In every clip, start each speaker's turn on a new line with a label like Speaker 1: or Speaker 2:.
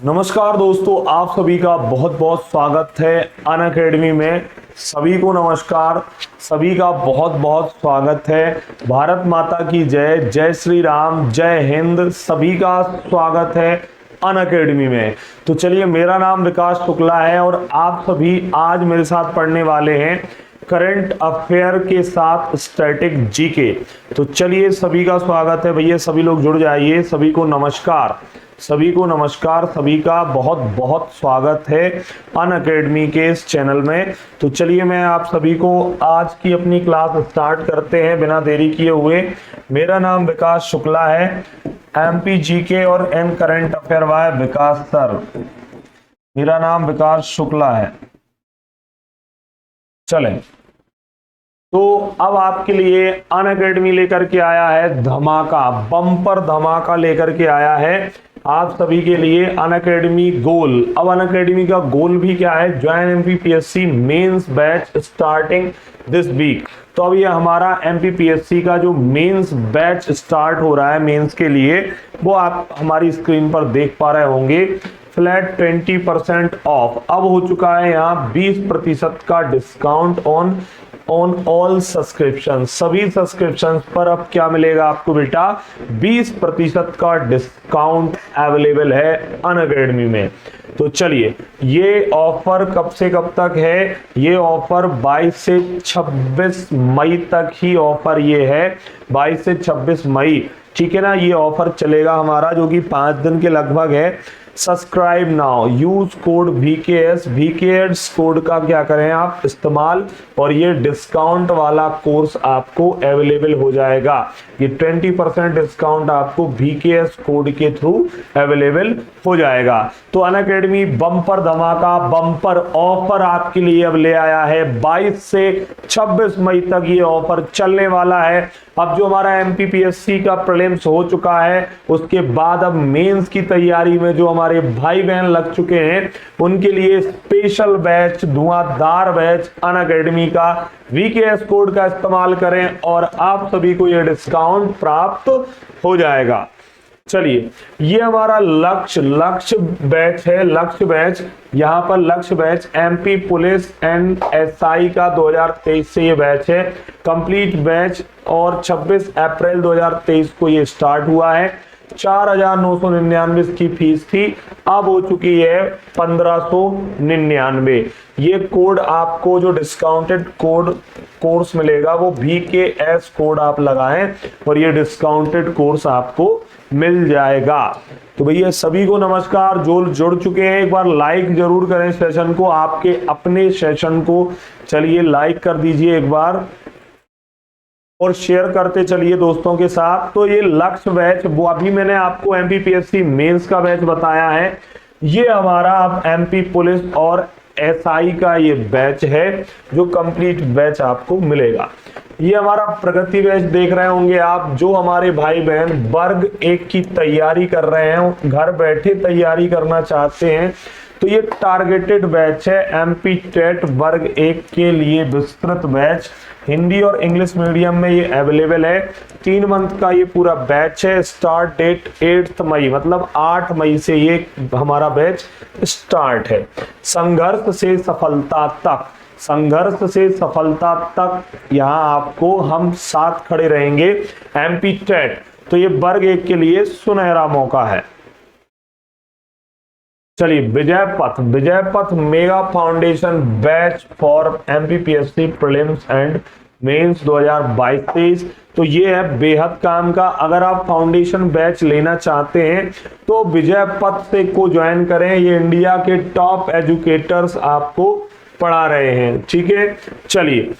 Speaker 1: नमस्कार दोस्तों, आप सभी का बहुत बहुत स्वागत है अनअकैडमी में। सभी को नमस्कार, सभी का बहुत बहुत स्वागत है। भारत माता की जय, जय श्री राम, जय हिंद। सभी का स्वागत है अनअकैडमी में। तो चलिए, मेरा नाम विकास शुक्ला है और आप सभी आज मेरे साथ पढ़ने वाले हैं करंट अफेयर के साथ स्टैटिक जीके। तो चलिए, सभी का स्वागत है भैया, सभी लोग जुड़ जाइए। सभी को नमस्कार, सभी को नमस्कार, सभी का बहुत बहुत स्वागत है अनअकैडमी के इस चैनल में। तो चलिए, मैं आप सभी को आज की अपनी क्लास स्टार्ट करते हैं बिना देरी किए हुए। मेरा नाम विकास शुक्ला है, एमपी जीके और एन करंट अफेयर बाय विकास सर। मेरा नाम विकास शुक्ला है। चलें, तो अब आपके लिए अनअकैडमी लेकर के आया है धमाका, बम्पर धमाका लेकर के आया है आप सभी के लिए अनअकैडमी गोल। अब अनअकैडमी का गोल भी क्या है? Join MPPSC mains batch starting this week. तो अब ये हमारा एमपीपीएससी का जो मेंस बैच स्टार्ट हो रहा है मेंस के लिए, वो आप हमारी स्क्रीन पर देख पा रहे होंगे। फ्लैट 20% ऑफ अब हो चुका है यहाँ, 20% का डिस्काउंट ऑन ऑल सब्सक्रिप्शन। सभी सब्सक्रिप्शन पर अब क्या मिलेगा आपको बेटा? 20% का डिस्काउंट अवेलेबल है अनअकैडमी में। तो चलिए, ये ऑफर कब से कब तक है? ये ऑफर 22 से 26 मई तक ही ऑफर ये है, 22 से 26 मई, ठीक है ना। ये ऑफर चलेगा हमारा, जो कि 5 दिन के लगभग है। Subscribe now, use code VKS, VKS code का क्या करें आप इस्तेमाल, और ये डिस्काउंट वाला कोर्स आपको अवेलेबल हो जाएगा। ये 20% डिस्काउंट आपको VKS कोड के थ्रू अवेलेबल हो जाएगा। तो अनअकैडमी बम्पर धमाका, बम्पर ऑफर आपके लिए अब ले आया है। 22 से 26 मई तक ये ऑफर चलने वाला है। अब जो हमारा एमपीपीएससी का प्रीलिम्स हो चुका है, उसके बाद अब मेंस की तैयारी में जो हमारे भाई बहन लग चुके हैं, उनके लिए स्पेशल बैच, धुआंधार बैच अनअकैडमी का। VKS कोड का इस्तेमाल करें और आप सभी को यह डिस्काउंट प्राप्त हो जाएगा। चलिए, ये हमारा लक्ष्य बैच है। लक्ष्य बैच, यहाँ पर लक्ष्य batch MP police and SI का 2023 से ये बैच है, कंप्लीट बैच, और 26 अप्रैल 2023 को ये स्टार्ट हुआ है। 4,999 इसकी फीस थी, अब हो चुकी है 1,599। ये कोड आपको, जो डिस्काउंटेड कोर्स मिलेगा, वो VKS कोड आप लगाएं और ये डिस्काउंटेड कोर्स आपको मिल जाएगा। तो भैया सभी को नमस्कार, जो जुड़ चुके हैं एक बार लाइक जरूर करें सेशन को, आपके अपने सेशन को। चलिए, लाइक कर दीजिए एक बार और शेयर करते चलिए दोस्तों के साथ। तो ये लक्ष्य बैच, वो अभी मैंने आपको एमपीपीएससी मेंस का बैच बताया है, ये हमारा अब एमपी पुलिस और SI का ये बैच है, जो कंप्लीट बैच आपको मिलेगा। ये हमारा प्रगति बैच देख रहे होंगे आप, जो हमारे भाई बहन वर्ग 1 की तैयारी कर रहे हैं, घर बैठे तैयारी करना चाहते हैं, तो ये टारगेटेड बैच है। एमपी टेट वर्ग 1 के लिए विस्तृत बैच, हिंदी और इंग्लिश मीडियम में ये अवेलेबल है। 3 मंथ का ये पूरा बैच है। स्टार्ट डेट 8 मई, मतलब 8 मई से ये हमारा बैच स्टार्ट है। संघर्ष से सफलता तक, संघर्ष से सफलता तक यहाँ आपको हम साथ खड़े रहेंगे। एमपी टेट, तो ये वर्ग 1 के लिए सुनहरा मौका है। चलिए, Vijay Path mega foundation batch for MPPSC prelims and mains 2022-23। तो ये है बेहद काम का। अगर आप फाउंडेशन बैच लेना चाहते हैं तो विजय पथ से को ज्वाइन करें। ये इंडिया के टॉप एजुकेटर्स आपको पढ़ा रहे हैं, ठीक है। चलिए,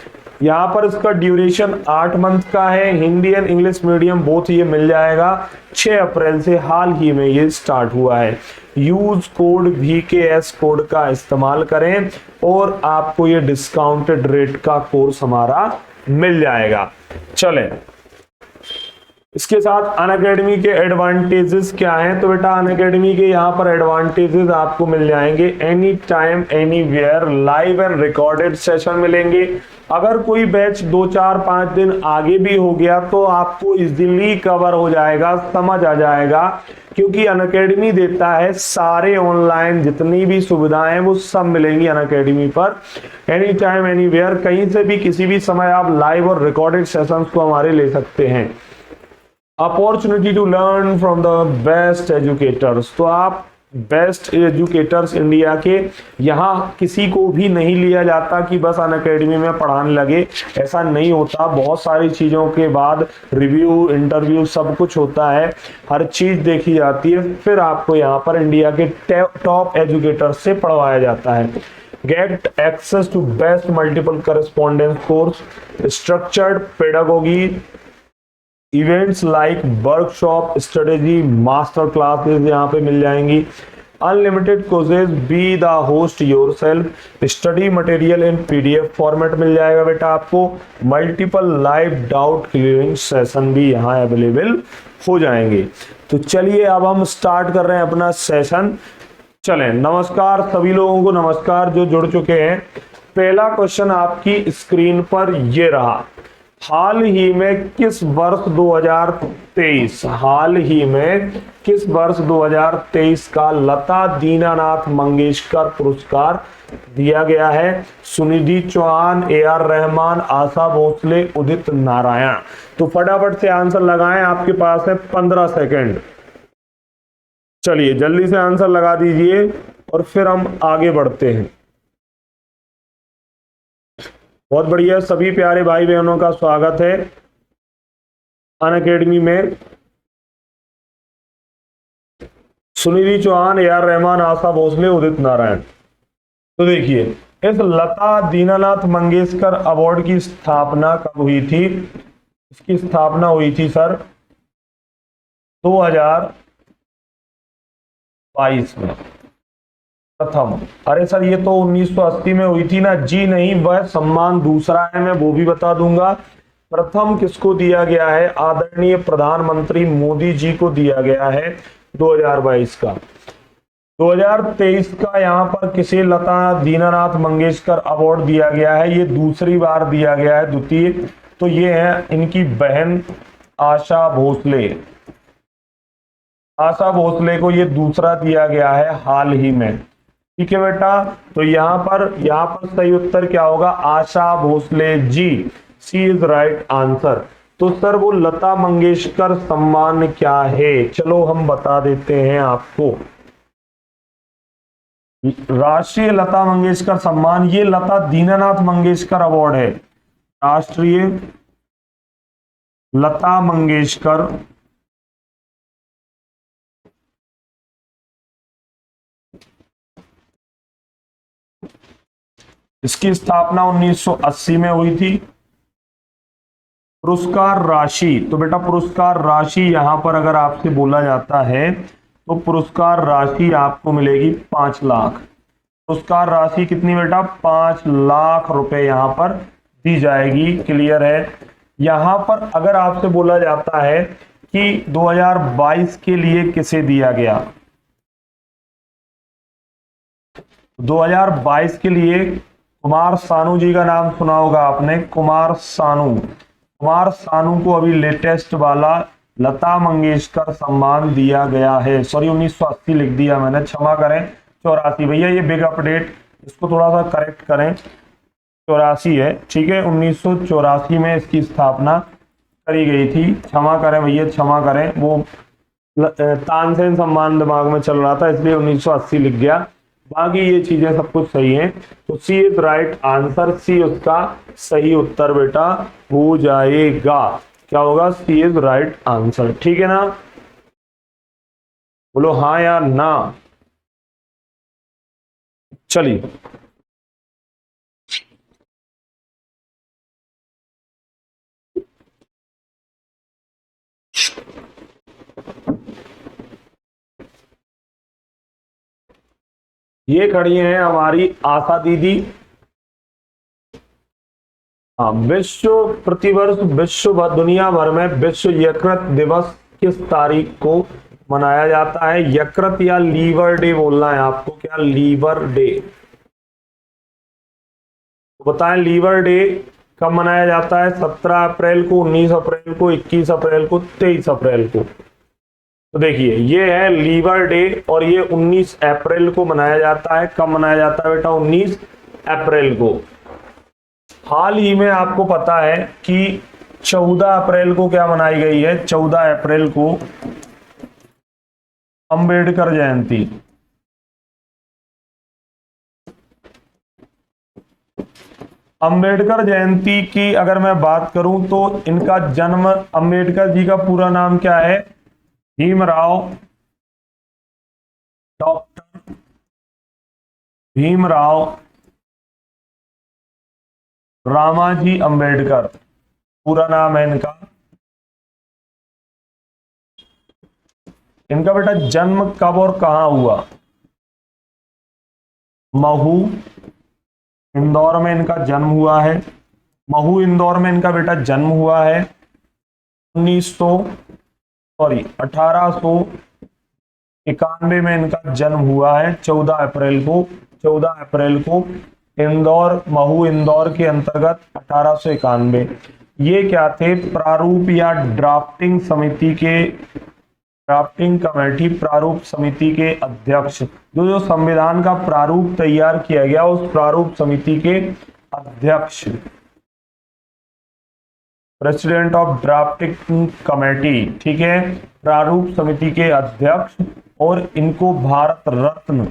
Speaker 1: यहाँ पर इसका ड्यूरेशन 8 मंथ का है, Hindi and English medium both ये मिल जाएगा। 6 अप्रैल से हाल ही में ये स्टार्ट हुआ है। यूज कोड VKS कोड का इस्तेमाल करें और आपको ये डिस्काउंटेड रेट का कोर्स हमारा मिल जाएगा। चलें, इसके साथ अनअकैडमी के एडवांटेजेस क्या हैं? तो बेटा अनअकैडमी के यहाँ पर एडवांटेजेस आपको मिल जाएंगे, any time anywhere live and recorded session मिलेंगे। अगर कोई बैच 2-4-5 दिन आगे भी हो गया तो आपको इजीली कवर हो जाएगा, समझ आ जाएगा, क्योंकि अनअकैडमी देता है सारे ऑनलाइन जितनी भी सुविधाएं वो सब मिलेंगी अनअकैडमी पर। एनी टाइम एनी वेयर, कहीं से भी किसी भी समय आप लाइव और रिकॉर्डेड सेशंस को हमारे ले सकते हैं। Opportunity to learn from the best educators, तो आप बेस्ट एजुकेटर्स इंडिया के, यहाँ किसी को भी नहीं लिया जाता कि बस अनअकैडमी में पढ़ाने लगे, ऐसा नहीं होता। बहुत सारी चीज़ों के बाद रिव्यू, इंटरव्यू सब कुछ होता है, हर चीज़ देखी जाती है, फिर आपको यहाँ पर इंडिया के टॉप एजुकेटर्स से पढ़वाया जाता है। Get access to best multiple correspondence course, structured pedagogy, events like workshop, strategy, master classes यहाँ पे मिल जाएंगी, unlimited courses, be the host yourself, study material in PDF format मिल जाएगा बेटा आपको, multiple live doubt clearing session भी यहाँ अवेलेबल हो जाएंगे। तो चलिए अब हम स्टार्ट कर रहे हैं अपना सेशन। चलें, नमस्कार सभी लोगों को, नमस्कार जो जुड़ चुके हैं। पहला क्वेश्चन आपकी स्क्रीन पर ये रहा, हाल ही में किस वर्ष 2023, हाल ही में किस वर्ष 2023 का लता दीनानाथ मंगेशकर पुरस्कार दिया गया है? सुनिधि चौहान, AR रहमान, आशा भोसले, उदित नारायण। तो फटाफट से आंसर लगाएं, आपके पास है 15 सेकंड। चलिए जल्दी से आंसर लगा दीजिए और फिर हम आगे बढ़ते हैं। बहुत बढ़िया, सभी प्यारे भाई बहनों का स्वागत है अनअकैडमी में। सुनिधि चौहान, AR रहमान, आशा भोसले, उदित नारायण। तो देखिए, इस लता दीनानाथ मंगेशकर अवार्ड की स्थापना कब हुई थी? इसकी स्थापना हुई थी सर 2022 में प्रथम। अरे सर ये तो 1980 में हुई थी ना जी? नहीं, वह सम्मान दूसरा है, मैं वो भी बता दूंगा। प्रथम किसको दिया गया है? आदरणीय प्रधानमंत्री मोदी जी को दिया गया है 2022 का। 2023 का यहाँ पर किसे लता दीनानाथ मंगेशकर अवार्ड दिया गया है? ये दूसरी बार दिया गया है, द्वितीय। तो ये है इनकी बहन आशा भोसले। आशा भोसले को ये दूसरा दिया गया है हाल ही में। ठीक है बेटा, तो यहाँ पर सही उत्तर क्या होगा? आशा भोसले जी, सी इज राइट आंसर। तो सर वो लता मंगेशकर सम्मान क्या है? चलो हम बता देते हैं आपको। राष्ट्रीय लता मंगेशकर सम्मान, ये लता दीनानाथ मंगेशकर अवार्ड है, राष्ट्रीय लता मंगेशकर इसकी स्थापना 1980 में हुई थी। पुरस्कार राशि, तो बेटा पुरस्कार राशि यहां पर अगर आपसे बोला जाता है तो पुरस्कार राशि आपको मिलेगी 5 लाख। पुरस्कार राशि कितनी बेटा? 5 लाख रुपए यहां पर दी जाएगी। क्लियर है? यहां पर अगर आपसे बोला जाता है कि 2022 के लिए किसे दिया गया, 2022 के लिए कुमार सानू जी का नाम सुना होगा आपने, कुमार सानू। कुमार सानू को अभी लेटेस्ट वाला लता मंगेशकर सम्मान दिया गया है। सॉरी 1980 लिख दिया मैंने, क्षमा करें, 84 भैया, ये बिग अपडेट, इसको थोड़ा सा करेक्ट करें, 84 है, ठीक है। 1984 में इसकी स्थापना करी गई थी। क्षमा करें भैया, क्षमा करें, वो तानसेन सम्मान दिमाग में चल रहा था इसलिए 1980 लिख गया। बाकी ये चीजें सब कुछ सही हैं। तो सी इज राइट आंसर, सी उसका सही उत्तर बेटा हो जाएगा। क्या होगा? सी इज राइट आंसर। ठीक है ना? बोलो हाँ या ना। चलिए ये खड़ी हैं हमारी आशा दीदी। हाँ, विश्व प्रतिवर्ष दुनिया भर में विश्व यकृत दिवस किस तारीख को मनाया जाता है? यकृत या लीवर डे बोलना है आपको, क्या लीवर डे? तो बताएं लीवर डे कब मनाया जाता है? 17 अप्रैल को, 19 अप्रैल को, 21 अप्रैल को, 23 अप्रैल को। तो देखिए ये है लीवर डे और ये 19 अप्रैल को मनाया जाता है। कब मनाया जाता है बेटा? 19 अप्रैल को। हाल ही में आपको पता है कि 14 अप्रैल को क्या मनाई गई है? 14 अप्रैल को अंबेडकर जयंती। अंबेडकर जयंती की अगर मैं बात करूं तो इनका जन्म, अंबेडकर जी का पूरा नाम क्या है? भीमराव, डॉक्टर भीमराव रामाजी अंबेडकर पूरा नाम है इनका। इनका बेटा जन्म कब और कहां हुआ? महू इंदौर में इनका जन्म हुआ है। महू इंदौर में इनका बेटा जन्म हुआ है। 1891 में इनका जन्म हुआ है। 14 अप्रैल को इंदौर, महू इंदौर के अंतर्गत 1891। ये क्या थे? प्रारूप या ड्राफ्टिंग कमेटी, प्रारूप समिति के अध्यक्ष। जो संविधान का प्रारूप तैयार किया गया उस प्रारूप समिति के अध्यक्ष, प्रेसिडेंट ऑफ ड्राफ्टिंग कमेटी, ठीक है, प्रारूप समिति के अध्यक्ष। और इनको भारत रत्न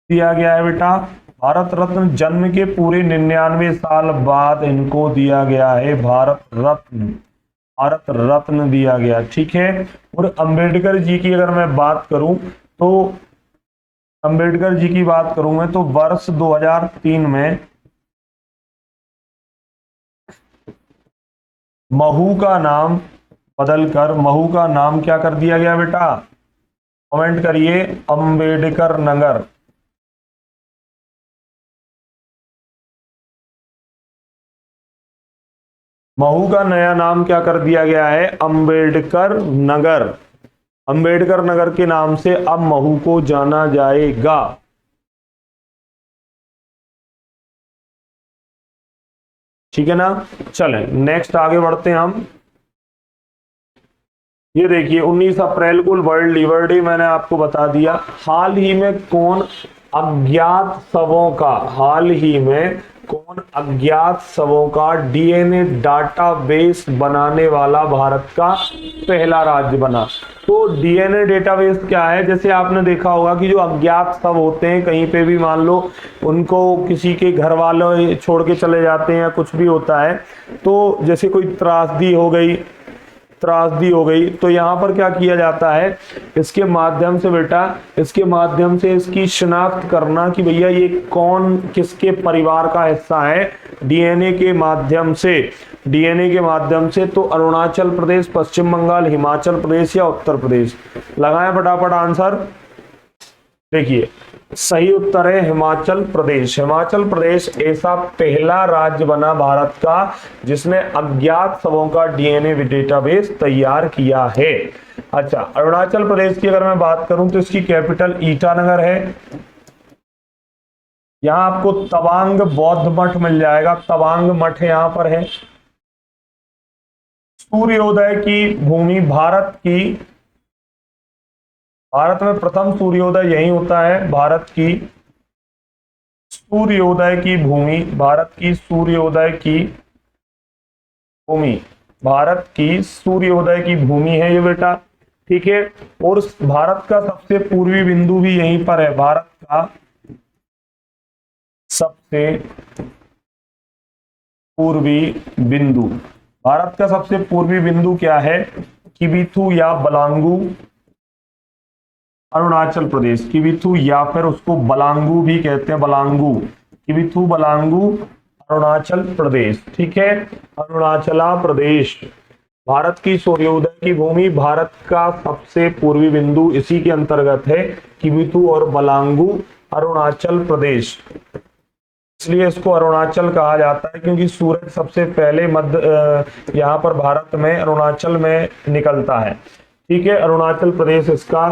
Speaker 1: दिया गया है बेटा। भारत रत्न जन्म के पूरे 99 साल बाद इनको दिया गया है भारत रत्न दिया गया, ठीक है। और अंबेडकर जी की अगर मैं बात करूं तो अंबेडकर जी की बात करूं मैं तो वर्ष 2003 में महू का नाम बदलकर, महू का नाम क्या कर दिया गया बेटा? कमेंट करिए, अंबेडकर नगर। महू का नया नाम क्या कर दिया गया है? अंबेडकर नगर। अंबेडकर नगर के नाम से अब महू को जाना जाएगा। ठीक है ना? चलें नेक्स्ट आगे बढ़ते हैं हम। ये देखिए 19 अप्रैल को वर्ल्ड लीवर डे मैंने आपको बता दिया। हाल ही में कौन अज्ञात शवों का डीएनए डाटाबेस बनाने वाला भारत का पहला राज्य बना? तो डीएनए डेटाबेस क्या है? जैसे आपने देखा होगा कि जो अज्ञात शव होते हैं, कहीं पे भी मान लो उनको किसी के घर वाले छोड़ के चले जाते हैं या कुछ भी होता है, तो जैसे कोई त्रासदी हो गई तो यहाँ पर क्या किया जाता है? इसके माध्यम से बेटा, इसकी शिनाख्त करना कि भैया ये कौन किसके परिवार का हिस्सा है, डीएनए के माध्यम से। तो अरुणाचल प्रदेश, पश्चिम बंगाल, हिमाचल प्रदेश या उत्तर प्रदेश? लगाएं फटाफट आंसर। देखिए सही उत्तर है हिमाचल प्रदेश। हिमाचल प्रदेश ऐसा पहला राज्य बना भारत का जिसने अज्ञात शवों का डीएनए डेटाबेस तैयार किया है। अच्छा, अरुणाचल प्रदेश की अगर मैं बात करूं तो इसकी कैपिटल ईटानगर है। यहां आपको तवांग बौद्ध मठ मिल जाएगा, तवांग मठ यहां पर है। सूर्योदय की भूमि भारत में प्रथम सूर्योदय यही होता है। भारत की सूर्योदय की भूमि है ये बेटा, ठीक है। और भारत का सबसे पूर्वी बिंदु भी यहीं पर है। भारत का सबसे पूर्वी बिंदु क्या है? किबिथु या बलांगू, अरुणाचल प्रदेश। किबिथु या फिर उसको बलांगू भी कहते हैं, किबिथु बलांगू अरुणाचल प्रदेश, ठीक है। अरुणाचला प्रदेश भारत की सूर्योदय की भूमि, भारत का सबसे पूर्वी बिंदु इसी के अंतर्गत है। किबिथु और बलांगू अरुणाचल प्रदेश इसलिए इसको अरुणाचल कहा जाता है, क्योंकि सूरज सबसे पहले मध्य यहाँ पर भारत में अरुणाचल में निकलता है। ठीक है, अरुणाचल प्रदेश इसका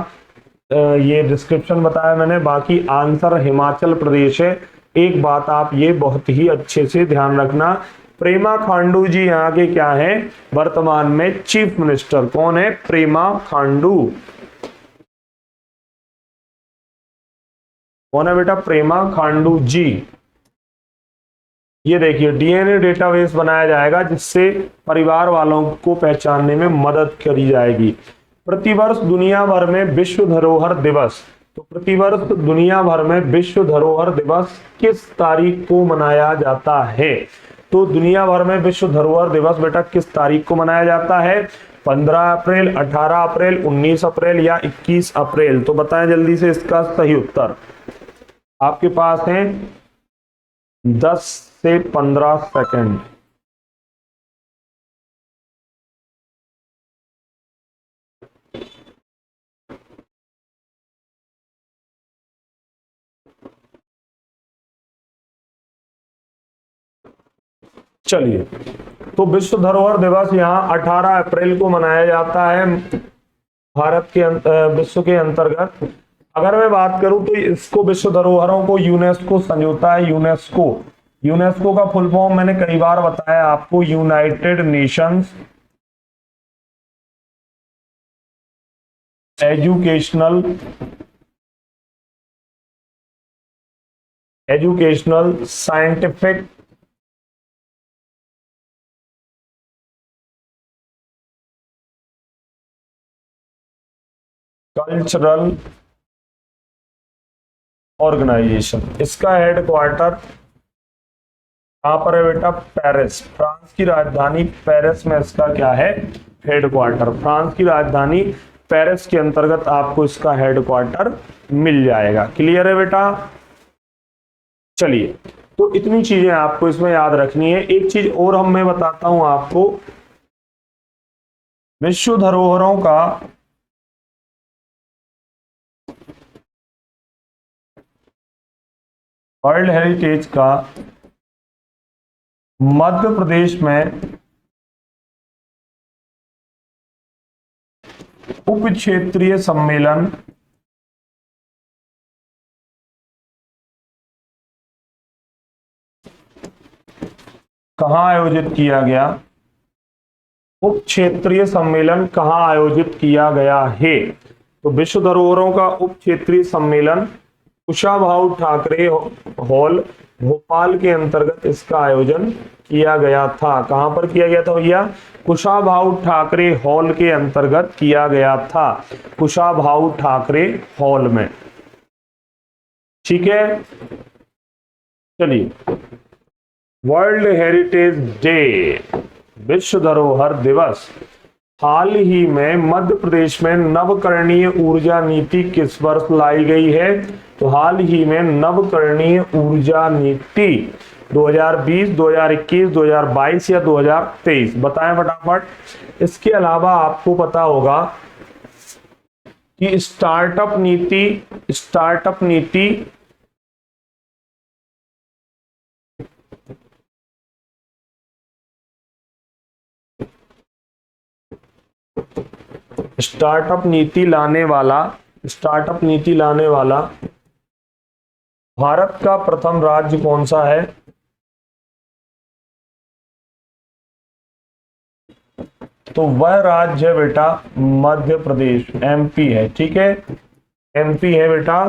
Speaker 1: ये डिस्क्रिप्शन बताया मैंने, बाकी आंसर हिमाचल प्रदेश है। एक बात आप ये बहुत ही अच्छे से ध्यान रखना, प्रेमा खांडू जी यहाँ के क्या है, वर्तमान में चीफ मिनिस्टर। कौन है? प्रेमा खांडू। कौन है बेटा? प्रेमा खांडू जी। ये देखिए, डीएनए डेटाबेस बनाया जाएगा जिससे परिवार वालों को पहचानने में मदद करी जाएगी। प्रतिवर्ष दुनिया भर में विश्व धरोहर दिवस, तो प्रतिवर्ष दुनिया भर में विश्व धरोहर दिवस किस तारीख को मनाया जाता है? तो दुनिया भर में विश्व धरोहर दिवस बेटा किस तारीख को मनाया जाता है? 15 अप्रैल, 18 अप्रैल, 19 अप्रैल या 21 अप्रैल? तो बताएं जल्दी से इसका सही उत्तर। आपके पास है 10 से 15 सेकंड। चलिए, तो विश्व धरोहर दिवस यहाँ 18 अप्रैल को मनाया जाता है भारत के विश्व के अंतर्गत। अगर मैं बात करूं तो इसको विश्व धरोहरों को यूनेस्को संजोता है। यूनेस्को, यूनेस्को का फुल फॉर्म मैंने कई बार बताया आपको, United Nations Educational Scientific Cultural Organization. इसका हेडक्वार्टर कहां पर है बेटा? पेरिस, फ्रांस की राजधानी पेरिस में इसका क्या है? हेडक्वार्टर। फ्रांस की राजधानी पेरिस के अंतर्गत आपको इसका हेडक्वार्टर मिल जाएगा। क्लियर है बेटा? चलिए, तो इतनी चीजें आपको इसमें याद रखनी है। एक चीज और मैं बताता हूं आपको, विश्व धरोहरों का वर्ल्ड हेरिटेज का मध्य प्रदेश में उप क्षेत्रीय सम्मेलन कहां आयोजित किया गया? उप क्षेत्रीय सम्मेलन कहां आयोजित किया गया है? तो विश्व धरोहरों का उप क्षेत्रीय सम्मेलन कुशाभाऊ ठाकरे हॉल भोपाल के अंतर्गत इसका आयोजन किया गया था। कहां पर किया गया था भैया? कुशाभाऊ ठाकरे हॉल के अंतर्गत किया गया था, कुशाभाऊ ठाकरे हॉल में। ठीक है, चलिए, वर्ल्ड हेरिटेज डे, विश्व धरोहर दिवस। हाल ही में मध्य प्रदेश में नवकरणीय ऊर्जा नीति किस वर्ष लाई गई है? तो हाल ही में नवकरणीय ऊर्जा नीति 2020, 2021, 2022 या 2023? बताएं फटाफट। इसके अलावा आपको पता होगा कि स्टार्टअप नीति स्टार्टअप नीति लाने वाला भारत का प्रथम राज्य कौन सा है? तो वह राज्य है बेटा मध्य प्रदेश, एमपी है। ठीक है, एमपी है बेटा।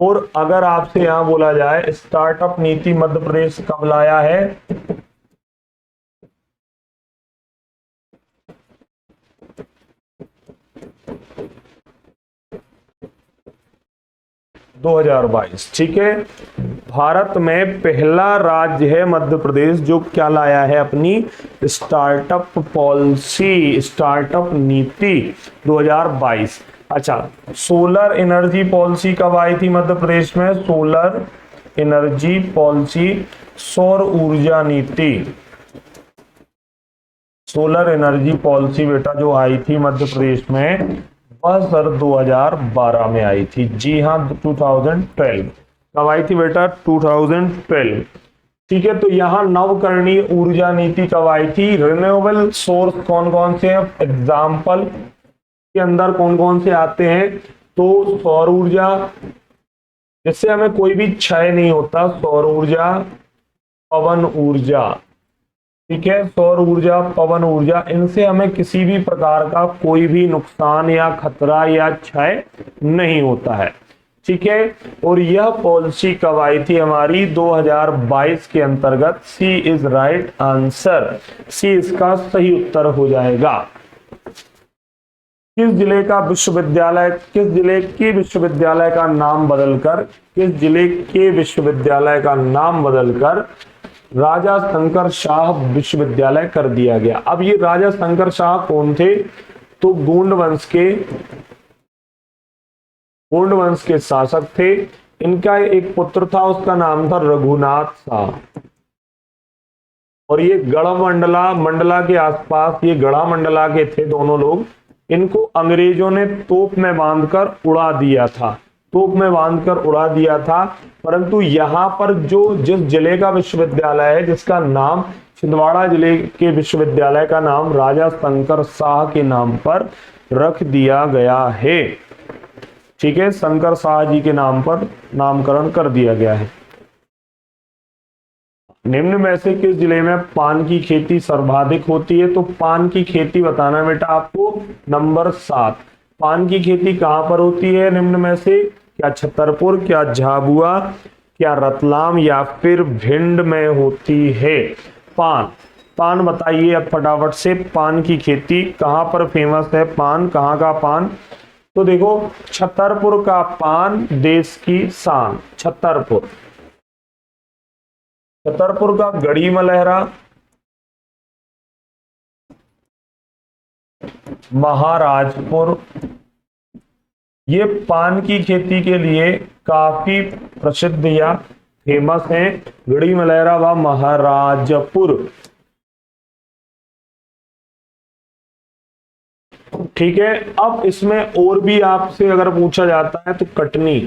Speaker 1: और अगर आपसे यहां बोला जाए स्टार्टअप नीति मध्य प्रदेश कब लाया है? 2022। ठीक है, भारत में पहला राज्य है मध्य प्रदेश जो क्या लाया है? अपनी स्टार्टअप पॉलिसी, स्टार्टअप नीति 2022। अच्छा, सोलर एनर्जी पॉलिसी कब आई थी मध्य प्रदेश में? सोलर एनर्जी पॉलिसी, सौर ऊर्जा नीति, सोलर एनर्जी पॉलिसी बेटा जो आई थी मध्य प्रदेश में वह सर 2012 में आई थी। जी हाँ, 2012। कब आई थी बेटा? 2012। ठीक है, तो यहाँ नवकरणीय ऊर्जा नीति कब आई थी? रिन्यूएबल सोर्स कौन कौन से हैं? एग्जाम्पल के अंदर कौन कौन से आते हैं? तो सौर ऊर्जा, जिससे हमें कोई भी क्षय नहीं होता, सौर ऊर्जा, पवन ऊर्जा, ठीक है, सौर ऊर्जा, पवन ऊर्जा, इनसे हमें किसी भी प्रकार का कोई भी नुकसान या खतरा या क्षय नहीं होता है। ठीक है, और यह पॉलिसी कब आई थी हमारी? 2022 के अंतर्गत। सी इज राइट आंसर, सी इसका सही उत्तर हो जाएगा। किस जिले का विश्वविद्यालय, किस जिले के विश्वविद्यालय का नाम बदलकर, किस जिले के विश्वविद्यालय का नाम बदलकर राजा शंकर शाह विश्वविद्यालय कर दिया गया? अब ये राजा शंकर शाह कौन थे? तो गोंड वंश के शासक थे। इनका एक पुत्र था, उसका नाम था रघुनाथ शाह, और ये मंडला के आसपास, ये गढ़ा मंडला के थे दोनों लोग। इनको अंग्रेजों ने तोप में बांधकर उड़ा दिया था, परंतु यहाँ पर जिस जिले का विश्वविद्यालय है, जिसका नाम छिंदवाड़ा जिले के विश्वविद्यालय का नाम राजा शंकर शाह के नाम पर रख दिया गया है। ठीक है, शंकर शाह जी के नाम पर नामकरण कर दिया गया है। निम्न में से किस जिले में पान की खेती सर्वाधिक होती है? तो पान की खेती बताना बेटा आपको। नंबर 7, पान की खेती कहां पर होती है निम्न में से? क्या छतरपुर, क्या झाबुआ, क्या रतलाम, या फिर भिंड में होती है? पान बताइए अब फटाफट से। पान की खेती कहां पर फेमस है? पान, कहां का पान? तो देखो, छतरपुर का पान देश की शान। छतरपुर का गढ़ी मलहरा, महाराजपुर, ये पान की खेती के लिए काफी प्रसिद्ध या फेमस हैं। गढ़ी मलहरा व महाराजपुर। ठीक है, अब इसमें और भी आपसे अगर पूछा जाता है तो कटनी,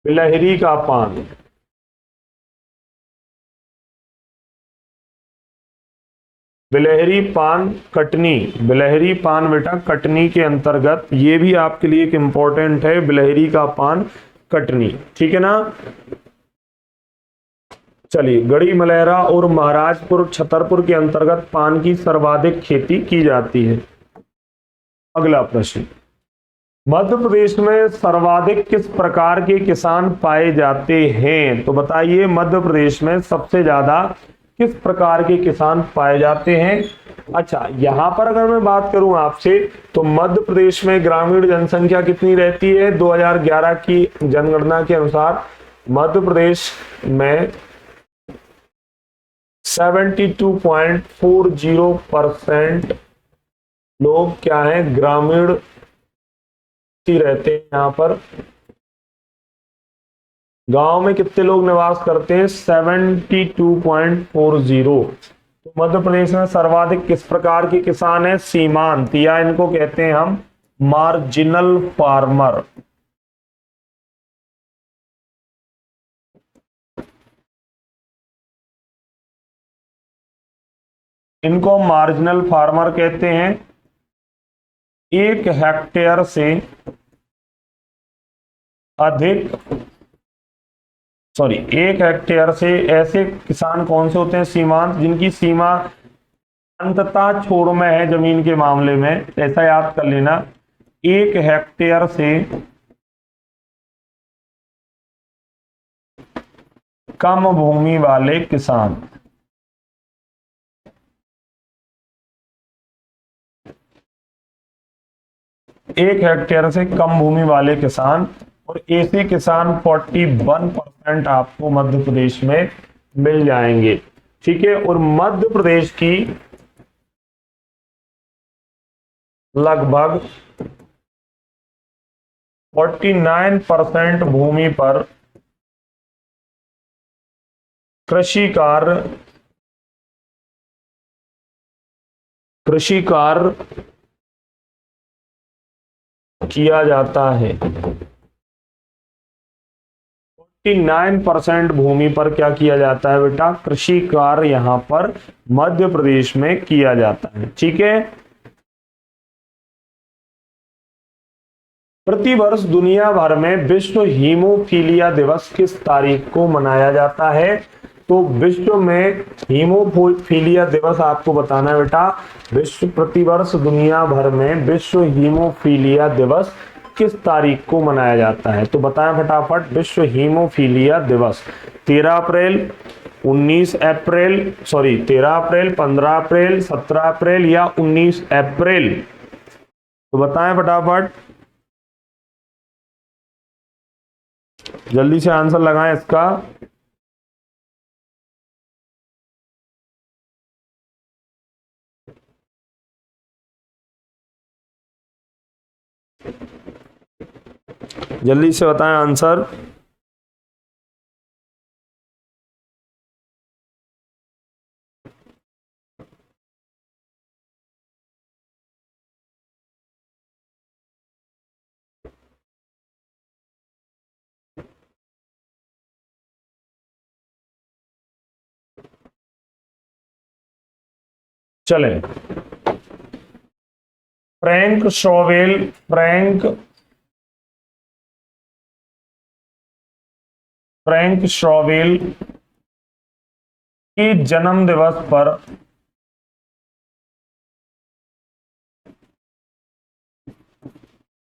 Speaker 1: बिलहरी का पान, बिलहरी पान बेटा कटनी के अंतर्गत, ये भी आपके लिए एक इंपॉर्टेंट है, बिलहरी का पान कटनी। ठीक है ना? चलिए, गढ़ी मलहरा और महाराजपुर, छतरपुर के अंतर्गत पान की सर्वाधिक खेती की जाती है। अगला प्रश्न, मध्य प्रदेश में सर्वाधिक किस प्रकार के किसान पाए जाते हैं? तो बताइए, मध्य प्रदेश में सबसे ज्यादा किस प्रकार के किसान पाए जाते हैं? अच्छा, यहां पर अगर मैं बात करूं आपसे, तो मध्य प्रदेश में ग्रामीण जनसंख्या कितनी रहती है? 2011 की जनगणना के अनुसार मध्य प्रदेश में 72.40% लोग क्या हैं? ग्रामीण रहते हैं। यहाँ पर गांव में कितने लोग निवास करते हैं? 72.40। तो मध्य प्रदेश में सर्वाधिक किस प्रकार के किसान हैं? सीमांत, या इनको कहते हैं हम मार्जिनल फार्मर। इनको मार्जिनल फार्मर कहते हैं। 1 हेक्टेयर से अधिक, 1 हेक्टेयर से ऐसे किसान कौन से होते हैं? सीमांत, जिनकी सीमा अंततः छोर में है जमीन के मामले में, ऐसा याद कर लेना। 1 हेक्टेयर से कम भूमि वाले किसान। एक हेक्टेयर से कम भूमि वाले किसान, और ऐसे किसान 41% आपको मध्य प्रदेश में मिल जाएंगे। ठीक है, और मध्य प्रदेश की लगभग 49% भूमि पर कृषि कार्य किया जाता है। 59% भूमि पर क्या किया जाता है बेटा, कृषि कार्य यहाँ पर मध्य प्रदेश में किया जाता है। ठीक है, प्रतिवर्ष दुनिया भर में विश्व हीमोफीलिया दिवस किस तारीख को मनाया जाता है? तो विश्व में हीमोफीलिया दिवस आपको बताना है बेटा, प्रतिवर्ष दुनिया भर में विश्व हीमोफीलिया दिवस किस तारीख को मनाया जाता है? तो बताएं फटाफट। विश्व हीमोफीलिया दिवस 13 अप्रैल, 13 अप्रैल, 15 अप्रैल, 17 अप्रैल या 19 अप्रैल? तो बताएं फटाफट, जल्दी से आंसर लगाएं इसका। जल्दी से बताएं आंसर। चलें, फ्रैंक शोवेल के जन्म दिवस पर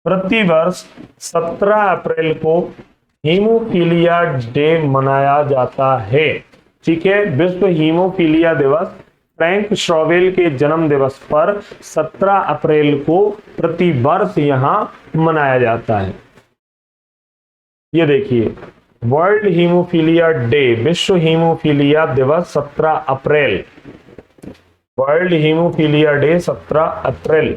Speaker 1: प्रतिवर्ष 17 अप्रैल को हीमोफीलिया डे मनाया जाता है। ठीक है, विश्व हीमोफीलिया दिवस फ्रैंक शोवेल के जन्म दिवस पर 17 अप्रैल को प्रतिवर्ष यहां मनाया जाता है। ये देखिए, वर्ल्ड हीमोफीलिया डे, विश्व हीमोफीलिया दिवस 17 अप्रैल, वर्ल्ड हीमोफीलिया डे 17 अप्रैल।